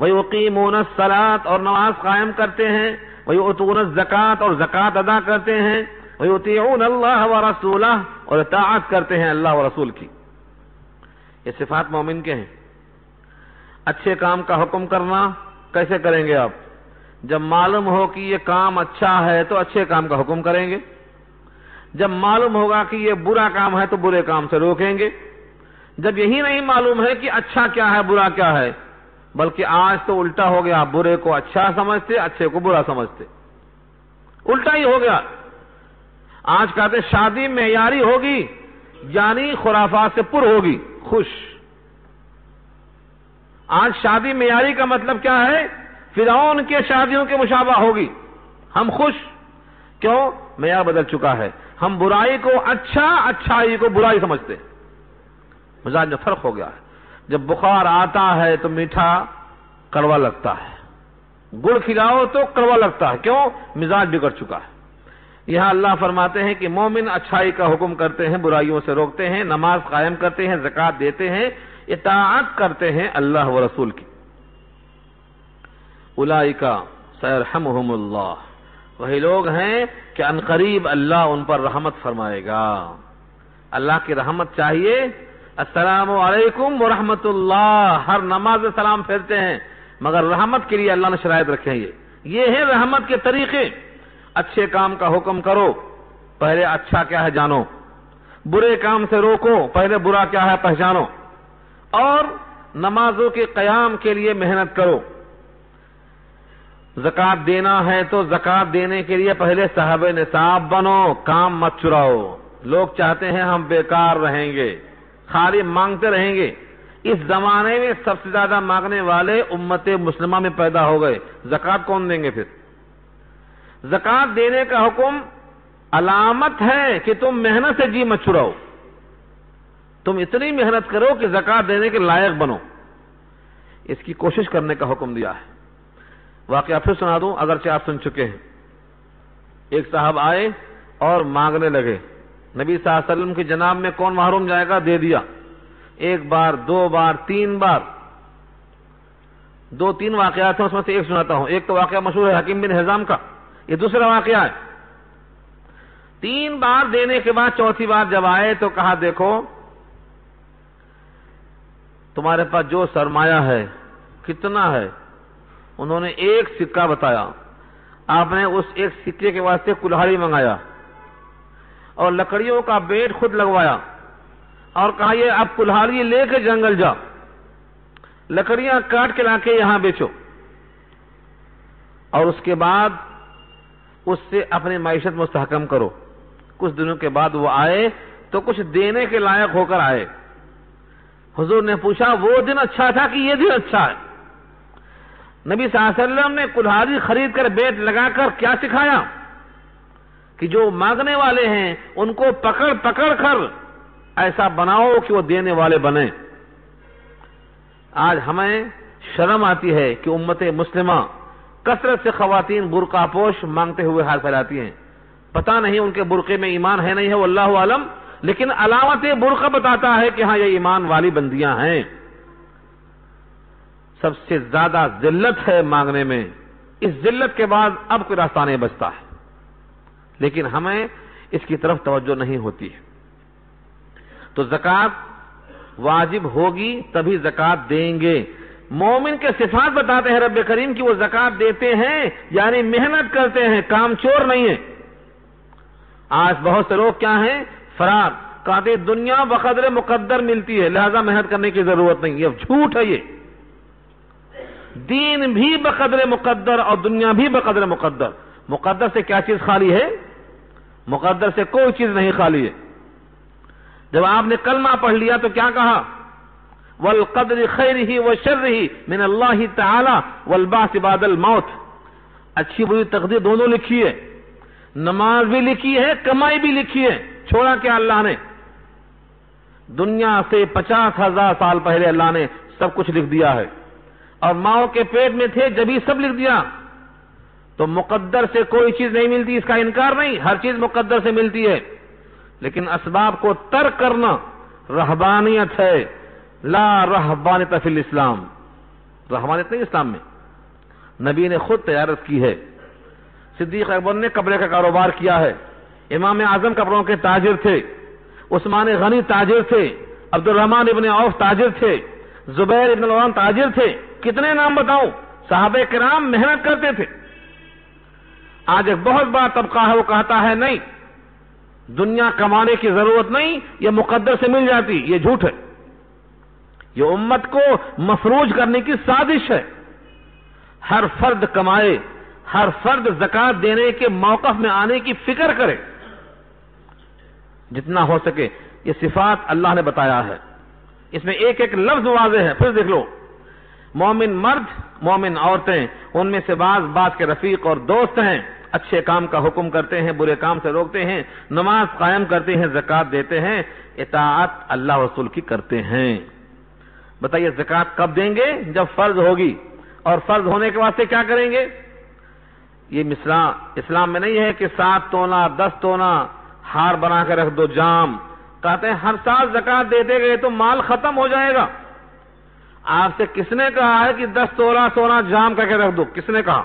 وَيُقِيمُونَ الصَّلَاةَ، اور نماز قائم کرتے ہیں۔ وَيُؤْتُونَ الزَّكَاةَ، اور زکوٰۃ ادا کرتے ہیں۔ وَيُطِيعُونَ اللَّهَ وَرَسُولَهُ، اور اطاعت کرتے ہیں اللہ و رسول کی۔ یہ صفات مومن کے ہیں۔ اچھے کام کا حکم کرنا کیسے کریں گے آپ؟ جب معلوم ہو کہ یہ کام اچھا ہے تو اچھے کام کا حکم کریں گے، جب معلوم ہوگا کہ یہ برا کام ہے تو برے کام سے روکیں گے۔ جب یہی نہیں معلوم ہے کہ اچھا کیا ہے برا کیا ہے، بلکہ آج تو الٹا ہو گیا، برے کو اچھا سمجھتے، اچھے کو برا سمجھتے، الٹا ہی ہو گیا۔ آج کہتے شادی معیاری ہوگی یعنی خرافات سے پر ہوگی، خوش۔ آج شادی معیاری کا مطلب کیا ہے؟ فرعون کے شادیوں کے مشابہ ہوگی، ہم خوش۔ کیوں؟ معیار بدل چکا ہے، ہم برائی کو اچھا، اچھائی کو برائی سمجھتے، مزاج میں فرق ہو گیا ہے۔ جب بخار آتا ہے تو میٹھا کڑوا لگتا ہے، گڑ کھلاؤ تو کڑوا لگتا ہے، کیوں؟ مزاج بگڑ چکا ہے۔ یہاں اللہ فرماتے ہیں کہ مومن اچھائی کا حکم کرتے ہیں، برائیوں سے روکتے ہیں، نماز قائم کرتے ہیں، زکوٰۃ دیتے ہیں، اطاعت کرتے ہیں اللہ و رسول کی۔ اولئک سیرحمہم اللہ، وہی لوگ ہیں کہ عنقریب اللہ ان پر رحمت فرمائے گا۔ اللہ کی رحمت چاہیے، السلام علیکم ورحمت اللہ، ہر نماز میں سلام پھیرتے ہیں، مگر رحمت کے لیے اللہ نے شرائط رکھے ہیں۔ یہ ہے رحمت کے طریقے۔ اچھے کام کا حکم کرو، پہلے اچھا کیا ہے جانو، برے کام سے روکو، پہلے برا کیا ہے پہچانو، اور نمازوں کے قیام کے لیے محنت کرو۔ زکوٰۃ دینا ہے تو زکوٰۃ دینے کے لیے پہلے صاحب نصاب بنو، کام مت چراؤ۔ لوگ چاہتے ہیں ہم بیکار رہیں گے، خالی مانگتے رہیں گے۔ اس زمانے میں سب سے زیادہ مانگنے والے امت مسلمہ میں پیدا ہو گئے، زکوٰۃ کون دیں گے پھر؟ زکوٰۃ دینے کا حکم علامت ہے کہ تم محنت سے جی مت چھڑاؤ، تم اتنی محنت کرو کہ زکوٰۃ دینے کے لائق بنو، اس کی کوشش کرنے کا حکم دیا ہے۔ واقعہ پھر سنا دوں، اگرچہ آپ سن چکے ہیں۔ ایک صاحب آئے اور مانگنے لگے. نبی صلی اللہ علیہ وسلم کی جناب میں کون محروم جائے گا؟ دے دیا. ایک بار، دو بار، تین بار. دو تین واقعات ہیں، اس میں سے ایک سناتا ہوں. ایک تو واقعہ مشہور ہے حکیم بن حزام کا، یہ دوسرا واقعہ ہے. تین بار دینے کے بعد چوتھی بار جب آئے تو کہا دیکھو تمہارے پاس جو سرمایہ ہے کتنا ہے؟ انہوں نے ایک سکہ بتایا. آپ نے اس ایک سکے کے واسطے کلہاڑی منگایا اور لکڑیوں کا بیٹ خود لگوایا اور کہا یہ اب کلہاڑی لے کے جنگل جا، لکڑیاں کاٹ کے لا کے یہاں بیچو، اور اس کے بعد اس سے اپنی معیشت مستحکم کرو. کچھ دنوں کے بعد وہ آئے تو کچھ دینے کے لائق ہو کر آئے. حضور نے پوچھا وہ دن اچھا تھا کہ یہ دن اچھا ہے؟ نبی صلی اللہ علیہ وسلم نے کلہاڑی خرید کر بیٹ لگا کر کیا سکھایا کہ جو مانگنے والے ہیں ان کو پکڑ پکڑ کر ایسا بناؤ کہ وہ دینے والے بنیں. آج ہمیں شرم آتی ہے کہ امت مسلمہ کثرت سے خواتین برقع پوش مانگتے ہوئے ہاتھ پھیلاتی ہیں. پتہ نہیں ان کے برقعے میں ایمان ہے نہیں ہے واللہ عالم، لیکن علامت برقع بتاتا ہے کہ ہاں یہ ایمان والی بندیاں ہیں. سب سے زیادہ ذلت ہے مانگنے میں. اس ذلت کے بعد اب کوئی راستہ نہیں بچتا ہے، لیکن ہمیں اس کی طرف توجہ نہیں ہوتی ہے. تو زکوٰۃ واجب ہوگی تبھی زکوٰۃ دیں گے. مومن کے صفات بتاتے ہیں رب کریم کی وہ زکوٰۃ دیتے ہیں یعنی محنت کرتے ہیں، کام چور نہیں ہے. آج بہت سے لوگ کیا ہیں؟ فرار. کہتے دنیا بقدر مقدر ملتی ہے لہذا محنت کرنے کی ضرورت نہیں. یہ جھوٹ ہے. یہ دین بھی بقدر مقدر اور دنیا بھی بقدر مقدر. مقدر سے کیا چیز خالی ہے؟ مقدر سے کوئی چیز نہیں خالی ہے. جب آپ نے کلمہ پڑھ لیا تو کیا کہا؟ والقدر خیرہ وشرہ من اللہ تعالی والبعث بعد الموت. اچھی بری تقدیر دونوں لکھی ہے. نماز بھی لکھی ہے، کمائی بھی لکھی ہے. چھوڑا کیا اللہ نے؟ دنیا سے 50,000 سال پہلے اللہ نے سب کچھ لکھ دیا ہے، اور ماؤں کے پیٹ میں تھے جب ہی سب لکھ دیا. تو مقدر سے کوئی چیز نہیں ملتی، اس کا انکار نہیں، ہر چیز مقدر سے ملتی ہے. لیکن اسباب کو ترک کرنا رہبانیت ہے. لا رہبانیت فی الاسلام. رہبانیت نہیں اسلام میں. نبی نے خود تجارت کی ہے. صدیق اکبر نے کپڑے کا کاروبار کیا ہے. امام اعظم کپڑوں کے تاجر تھے. عثمان غنی تاجر تھے. عبد الرحمن ابن عوف تاجر تھے. زبیر ابن العوام تاجر تھے. کتنے نام بتاؤں؟ صحابہ کرام محنت کرتے تھے. آج ایک بہت بڑا طبقہ ہے وہ کہتا ہے نہیں دنیا کمانے کی ضرورت نہیں، یہ مقدر سے مل جاتی. یہ جھوٹ ہے. یہ امت کو مفروج کرنے کی سازش ہے. ہر فرد کمائے، ہر فرد زکوٰۃ دینے کے موقف میں آنے کی فکر کرے جتنا ہو سکے. یہ صفات اللہ نے بتایا ہے، اس میں ایک ایک لفظ واضح ہے. پھر دیکھ لو، مومن مرد، مومن عورتیں، ان میں سے بعض کے رفیق اور دوست ہیں. اچھے کام کا حکم کرتے ہیں، برے کام سے روکتے ہیں، نماز قائم کرتے ہیں، زکوٰۃ دیتے ہیں، اطاعت اللہ رسول کی کرتے ہیں. بتائیے زکوٰۃ کب دیں گے؟ جب فرض ہوگی. اور فرض ہونے کے واسطے کیا کریں گے؟ یہ اسلام میں نہیں ہے کہ 7 تولا 10 تولا ہار بنا کے رکھ دو جام. کہتے ہیں ہر سال زکوٰۃ دیتے گئے تو مال ختم ہو جائے گا. آپ سے کس نے کہا ہے کہ 10 تولا سونا جام کر کے رکھ دو؟ کس نے کہا؟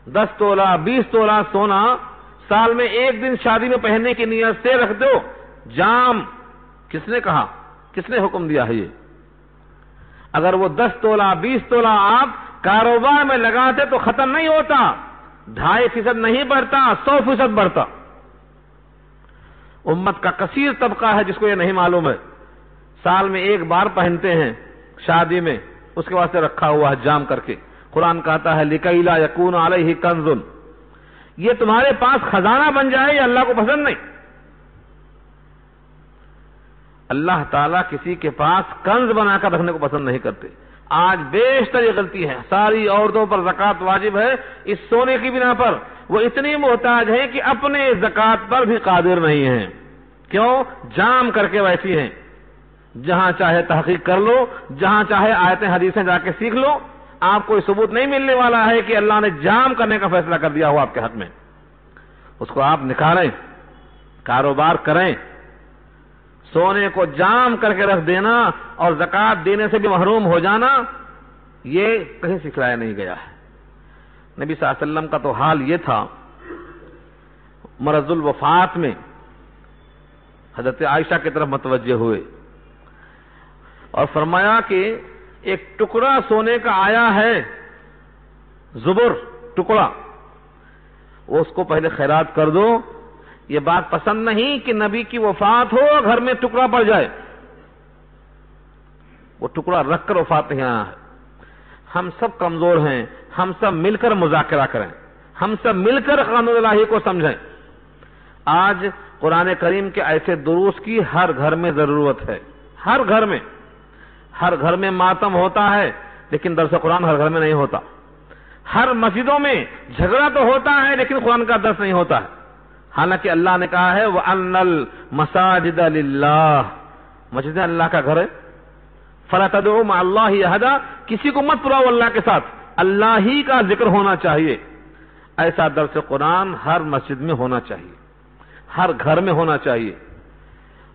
10 تولا 20 تولا سونا سال میں ایک دن شادی میں پہننے کی نیت سے رکھ دو جام. کس نے کہا؟ کس نے حکم دیا ہے یہ؟ اگر وہ 10 تولا 20 تولا آپ کاروبار میں لگاتے تو ختم نہیں ہوتا، 2.5% نہیں بڑھتا، 100% بڑھتا. امت کا کثیر طبقہ ہے جس کو یہ نہیں معلوم ہے. سال میں ایک بار پہنتے ہیں شادی میں، اس کے واسطے رکھا ہوا ہے جام کر کے. قرآن کہتا ہے لِكَيْ لَا يَكُونَ عَلَيْهِ كَنْزٌ. یہ تمہارے پاس خزانہ بن جائے، یہ اللہ کو پسند نہیں. اللہ تعالیٰ کسی کے پاس کنز بنا کر رکھنے کو پسند نہیں کرتے. آج بیشتر یہ غلطی ہے. ساری عورتوں پر زکوٰۃ واجب ہے اس سونے کی بنا پر. وہ اتنی محتاج ہیں کہ اپنے زکوٰۃ پر بھی قادر نہیں ہیں. کیوں؟ جام کر کے ویسی ہیں. جہاں چاہے تحقیق کر لو، جہاں چاہے آیتیں حدیثیں جا کے سیکھ لو، آپ کو ثبوت نہیں ملنے والا ہے کہ اللہ نے جام کرنے کا فیصلہ کر دیا ہو آپ کے حق میں. اس کو آپ نکالیں، کاروبار کریں، سونے کو جام کر کے رکھ دینا اور زکوٰۃ دینے سے بھی محروم ہو جانا، یہ کہیں سکھلایا نہیں گیا ہے۔ نبی صلی اللہ علیہ وسلم کا تو حال یہ تھا، مرض الوفات میں حضرت عائشہ کی طرف متوجہ ہوئے اور فرمایا کہ ایک ٹکڑا سونے کا آیا ہے، زبر ٹکڑا، وہ اس کو پہلے خیرات کر دو۔ یہ بات پسند نہیں کہ نبی کی وفات ہو گھر میں ٹکڑا پڑ جائے، وہ ٹکڑا رکھ کر وفات نہیں آنا ہے۔ ہم سب کمزور ہیں، ہم سب مل کر مذاکرہ کریں، ہم سب مل کر قانون الہی کو سمجھیں۔ آج قرآن کریم کے ایسے دروس کی ہر گھر میں ضرورت ہے، ہر گھر میں ماتم ہوتا ہے لیکن درس قرآن ہر گھر میں نہیں ہوتا۔ ہر مسجدوں میں جھگڑا تو ہوتا ہے لیکن قرآن کا درس نہیں ہوتا ہے، حالانکہ اللہ نے کہا ہے وَأَنَّ الْمَسَاجِدَ لِلَّهِ، مسجدیں اللہ کا گھر ہے۔ فَلَا تَدْعُوا مَعَ اللَّهِ أَحَدًا، کسی کو مت پڑھاؤ اللہ کے ساتھ، اللہ ہی کا ذکر ہونا چاہیے۔ ایسا درس قرآن ہر مسجد میں ہونا چاہیے، ہر گھر میں ہونا چاہیے۔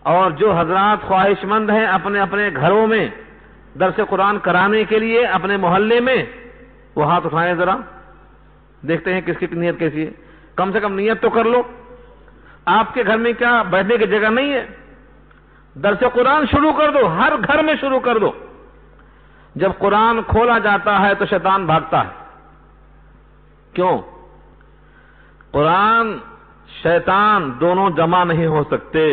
اور جو حضرات خواہش مند ہیں اپنے اپنے گھروں میں درس قرآن کرانے کے لیے اپنے محلے میں، وہ ہاتھ اٹھائیں ذرا، دیکھتے ہیں کس کی نیت کیسی ہے۔ کم سے کم نیت تو کر لو۔ آپ کے گھر میں کیا بیٹھنے کی جگہ نہیں ہے؟ درس قرآن شروع کر دو، ہر گھر میں شروع کر دو۔ جب قرآن کھولا جاتا ہے تو شیطان بھاگتا ہے۔ کیوں؟ قرآن شیطان دونوں جمع نہیں ہو سکتے۔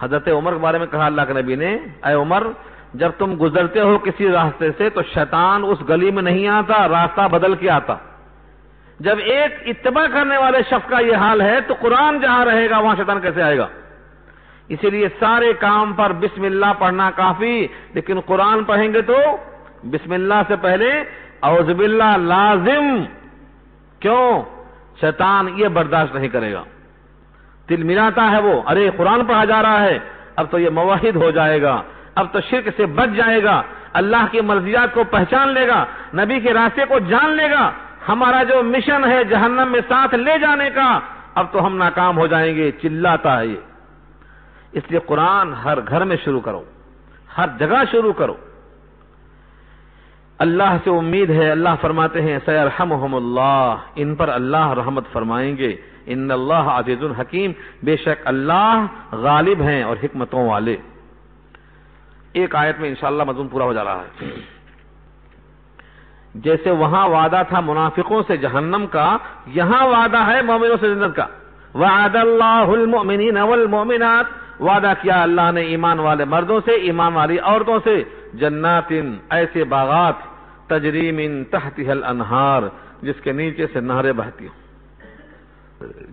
حضرت عمر کے بارے میں کہا اللہ کے نبی نے، اے عمر جب تم گزرتے ہو کسی راستے سے تو شیطان اس گلی میں نہیں آتا، راستہ بدل کے آتا۔ جب ایک اتباع کرنے والے شخص کا یہ حال ہے تو قرآن جہاں رہے گا وہاں شیطان کیسے آئے گا؟ اسی لیے سارے کام پر بسم اللہ پڑھنا کافی، لیکن قرآن پڑھیں گے تو بسم اللہ سے پہلے اعوذ باللہ لازم۔ کیوں؟ شیطان یہ برداشت نہیں کرے گا، دل ملاتا ہے وہ، ارے قرآن پڑھا جا رہا ہے، اب تو یہ موحد ہو جائے گا، اب تو شرک سے بچ جائے گا، اللہ کی مرضیات کو پہچان لے گا، نبی کے راستے کو جان لے گا، ہمارا جو مشن ہے جہنم میں ساتھ لے جانے کا، اب تو ہم ناکام ہو جائیں گے، چلاتا ہے یہ۔ اس لیے قرآن ہر گھر میں شروع کرو، ہر جگہ شروع کرو۔ اللہ سے امید ہے، اللہ فرماتے ہیں سیرحمہم اللہ، ان پر اللہ رحمت فرمائیں گے۔ ان اللہ عزیز الحکیم، بے شک اللہ غالب ہیں اور حکمتوں والے۔ ایک آیت میں انشاءاللہ مضمون پورا ہو جا رہا ہے۔ جیسے وہاں وعدہ تھا منافقوں سے جہنم کا، یہاں وعدہ ہے مومنوں سے جنت کا۔ وعد اللہ المؤمنین والمؤمنات، وعدہ کیا اللہ نے ایمان والے مردوں سے، ایمان والی عورتوں سے، جنات، ایسے باغات، تجری من تحتها الانہار، جس کے نیچے سے نہریں بہتی ہیں،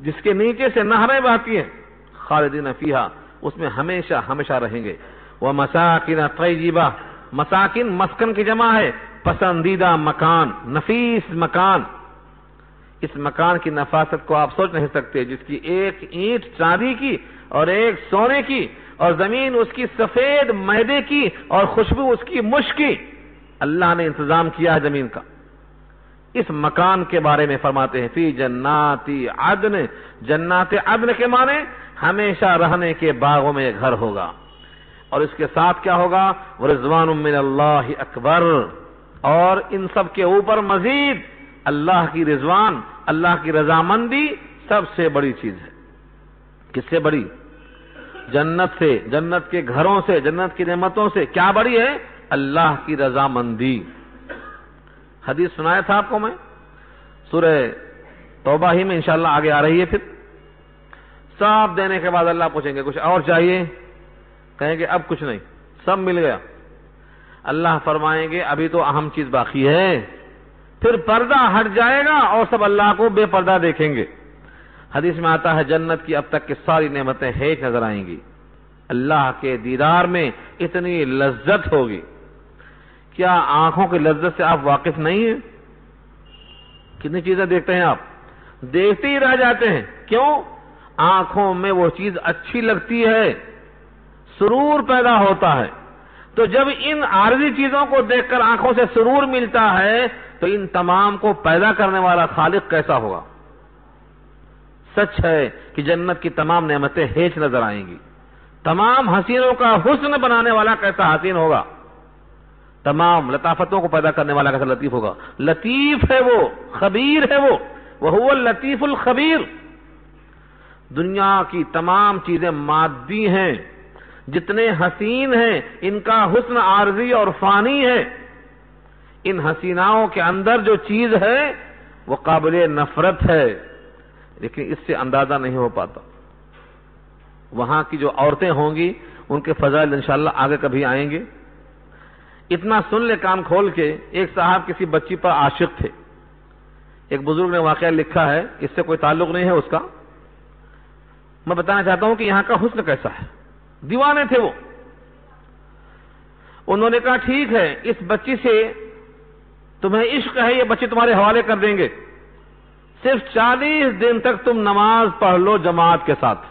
جس کے نیچے سے نہریں بہتی ہیں، خالدین فیہا، اس میں ہمیشہ ہمیشہ رہیں گے۔ ومساکن طیبہ، مساکن مسکن کی جمع ہے، پسندیدہ مکان، نفیس مکان۔ اس مکان کی نفاست کو آپ سوچ نہیں سکتے، جس کی ایک اینٹ چاندی کی اور ایک سونے کی، اور زمین اس کی سفید میدے کی اور خوشبو اس کی مشک کی، اللہ نے انتظام کیا ہے زمین کا۔ اس مکان کے بارے میں فرماتے ہیں فی جنات عدن، جنات عدن کے معنی ہمیشہ رہنے کے باغوں میں گھر ہوگا، اور اس کے ساتھ کیا ہوگا؟ ورضوان من اللہ اکبر، اور ان سب کے اوپر مزید اللہ کی رضوان، اللہ کی رضامندی سب سے بڑی چیز ہے۔ کس سے بڑی؟ جنت سے، جنت کے گھروں سے، جنت کی نعمتوں سے کیا بڑی ہے؟ اللہ کی رضامندی۔ حدیث سنایا تھا آپ کو میں، سورہ توبہ ہی میں انشاءاللہ آگے آ رہی ہے۔ پھر سب دینے کے بعد اللہ پوچھیں گے کچھ اور چاہیے؟ کہیں گے اب کچھ نہیں، سب مل گیا۔ اللہ فرمائیں گے ابھی تو اہم چیز باقی ہے۔ پھر پردہ ہٹ جائے گا اور سب اللہ کو بے پردہ دیکھیں گے۔ حدیث میں آتا ہے جنت کی اب تک کی ساری نعمتیں ہیچ نظر آئیں گی، اللہ کے دیدار میں اتنی لذت ہوگی۔ کیا آنکھوں کی لذت سے آپ واقف نہیں ہیں؟ کتنی چیزیں دیکھتے ہیں آپ، دیکھتے ہی رہ جاتے ہیں۔ کیوں؟ آنکھوں میں وہ چیز اچھی لگتی ہے، سرور پیدا ہوتا ہے۔ تو جب ان عارضی چیزوں کو دیکھ کر آنکھوں سے سرور ملتا ہے تو ان تمام کو پیدا کرنے والا خالق کیسا ہوگا؟ سچ ہے کہ جنت کی تمام نعمتیں ہیچ نظر آئیں گی. تمام حسینوں کا حسن بنانے والا کیسا حسین ہوگا, تمام لطافتوں کو پیدا کرنے والا کیسا لطیف ہوگا. لطیف ہے وہ, خبیر ہے وہ, وہو اللطیف الخبیر. دنیا کی تمام چیزیں مادی ہیں, جتنے حسین ہیں ان کا حسن عارضی اور فانی ہے. ان حسیناؤں کے اندر جو چیز ہے وہ قابل نفرت ہے, لیکن اس سے اندازہ نہیں ہو پاتا. وہاں کی جو عورتیں ہوں گی ان کے فضائل انشاءاللہ آگے کبھی آئیں گے. اتنا سن لے کان کھول کے, ایک صاحب کسی بچی پر عاشق تھے. ایک بزرگ نے واقعہ لکھا ہے, اس سے کوئی تعلق نہیں ہے اس کا, میں بتانا چاہتا ہوں کہ یہاں کا حسن کیسا ہے. دیوانے تھے وہ. انہوں نے کہا ٹھیک ہے, اس بچی سے تمہیں عشق ہے, یہ بچی تمہارے حوالے کر دیں گے, صرف 40 دن تک تم نماز پڑھ لو جماعت کے ساتھ.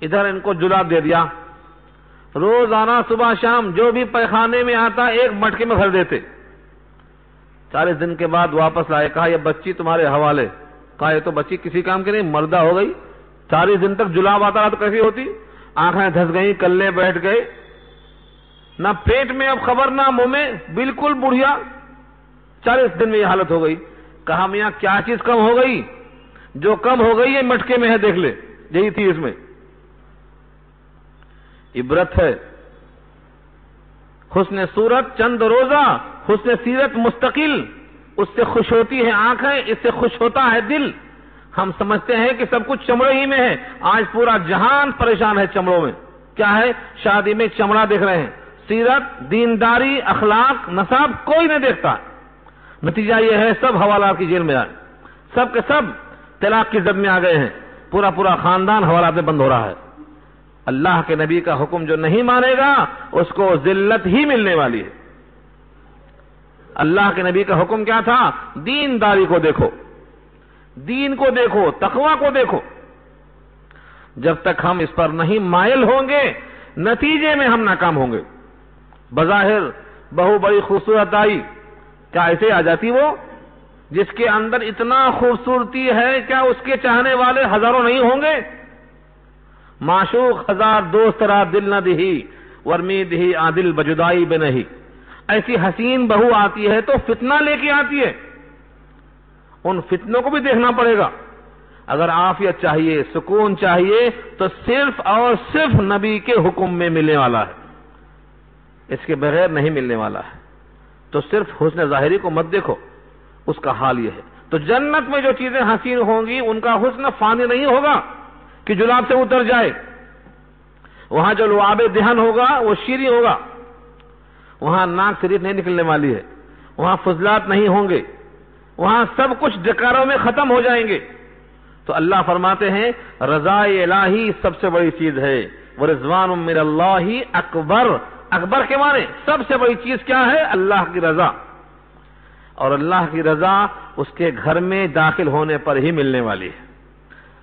ادھر ان کو جلاب دے دیا, روزانہ صبح شام جو بھی پیخانے میں آتا ایک مٹکے میں بھر دیتے. 40 دن کے بعد واپس لائے, کہا یہ بچی تمہارے حوالے. کہا یہ تو بچی کسی کام کی نہیں, مردہ ہو گئی. 40 دن تک جلاب آتا رہا تو کیسی ہوتی, آنکھیں دھس گئیں, کلے بیٹھ گئے, نہ پیٹ میں اب خبر نہ منہ میں, بالکل بڑھیا. 40 دن میں یہ حالت ہو گئی. کہا میاں کیا چیز کم ہو گئی, جو کم ہو گئی یہ مٹکے میں ہے, دیکھ لے, یہی تھی اس میں. عبرت ہے. حسن صورت چند روزہ, حسن سیرت مستقل. اس سے خوش ہوتی ہے آنکھیں, اس سے خوش ہوتا ہے دل. ہم سمجھتے ہیں کہ سب کچھ چمڑے ہی میں ہے. آج پورا جہان پریشان ہے چمڑوں میں. کیا ہے, شادی میں چمڑا دیکھ رہے ہیں, سیرت, دینداری, اخلاق, نصاب کوئی نہیں دیکھتا. نتیجہ یہ ہے سب حوالات کی جیل میں آئے, سب کے سب طلاق کی زد میں آ گئے ہیں. پورا خاندان حوالات میں بند ہو رہا ہے. اللہ کے نبی کا حکم جو نہیں مانے گا اس کو ذلت ہی ملنے والی ہے. اللہ کے نبی کا حکم کیا تھا, دینداری کو دیکھو, دین کو دیکھو, تقوی کو دیکھو. جب تک ہم اس پر نہیں مائل ہوں گے نتیجے میں ہم ناکام ہوں گے. بظاہر بہو بڑی خوبصورت آئی, کیا ایسے آ جاتی وہ جس کے اندر اتنا خوبصورتی ہے, کیا اس کے چاہنے والے ہزاروں نہیں ہوں گے؟ معشوق ہزار دوست را دل نہ دہی, ورمی دہی عادل بجدائی بے نہیں. ایسی حسین بہو آتی ہے تو فتنہ لے کے آتی ہے, ان فتنوں کو بھی دیکھنا پڑے گا. اگر عافیت چاہیے, سکون چاہیے تو صرف اور صرف نبی کے حکم میں ملنے والا ہے, اس کے بغیر نہیں ملنے والا ہے. تو صرف حسن ظاہری کو مت دیکھو, اس کا حال یہ ہے. تو جنت میں جو چیزیں حسین ہوں گی ان کا حسن فانی نہیں ہوگا کہ جلاب سے اتر جائے. وہاں جو لعاب دہن ہوگا وہ شیریں ہوگا. وہاں ناک شریف نہیں نکلنے والی ہے, وہاں فضلات نہیں ہوں گے, وہاں سب کچھ ڈکاروں میں ختم ہو جائیں گے. تو اللہ فرماتے ہیں رضا الہی سب سے بڑی چیز ہے, ورضوان من اللہ اکبر. اکبر کے معنی سب سے بڑی چیز کیا ہے, اللہ کی رضا. اور اللہ کی رضا اس کے گھر میں داخل ہونے پر ہی ملنے والی ہے.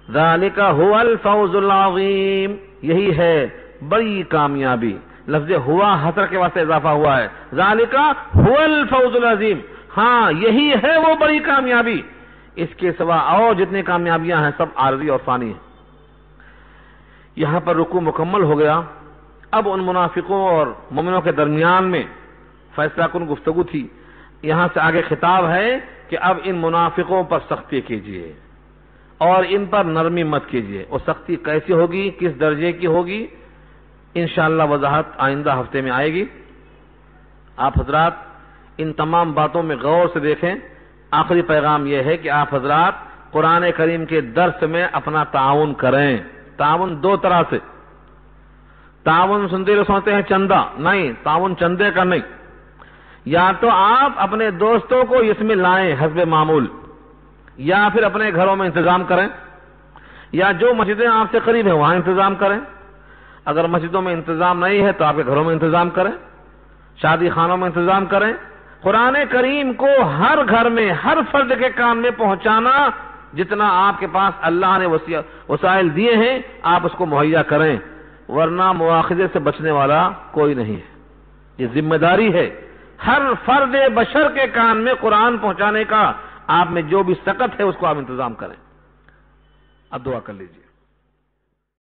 ذالک هو الفوز العظیم, یہی ہے بڑی کامیابی. لفظ ہوا حسر کے واسطے اضافہ ہوا ہے. ذالک هو الفوز العظیم, ہاں یہی ہے وہ بڑی کامیابی. اس کے سوا اور جتنی کامیابیاں ہیں سب عارضی اور فانی ہیں. یہاں پر رکوع مکمل ہو گیا. اب ان منافقوں اور مومنوں کے درمیان میں فیصلہ کن گفتگو تھی. یہاں سے آگے خطاب ہے کہ اب ان منافقوں پر سختی کیجیے اور ان پر نرمی مت کیجیے. اور سختی کیسی ہوگی, کس درجے کی ہوگی, انشاءاللہ وضاحت آئندہ ہفتے میں آئے گی. آپ حضرات ان تمام باتوں میں غور سے دیکھیں. آخری پیغام یہ ہے کہ آپ حضرات قرآن کریم کے درس میں اپنا تعاون کریں. تعاون دو طرح سے. تعاون سنتے لوگ سمجھتے ہیں چندہ, نہیں, تعاون چندے کا نہیں. یا تو آپ اپنے دوستوں کو اس میں لائیں حسب معمول, یا پھر اپنے گھروں میں انتظام کریں, یا جو مسجدیں آپ سے قریب ہیں وہاں انتظام کریں. اگر مسجدوں میں انتظام نہیں ہے تو آپ کے گھروں میں انتظام کریں, شادی خانوں میں انتظام کریں. قرآن کریم کو ہر گھر میں ہر فرد کے کان میں پہنچانا, جتنا آپ کے پاس اللہ نے وسائل دیے ہیں آپ اس کو مہیا کریں, ورنہ مواخذے سے بچنے والا کوئی نہیں ہے. یہ ذمہ داری ہے ہر فرد بشر کے کان میں قرآن پہنچانے کا. آپ میں جو بھی سقط ہے اس کو آپ انتظام کریں. اب دعا کر لیجیے.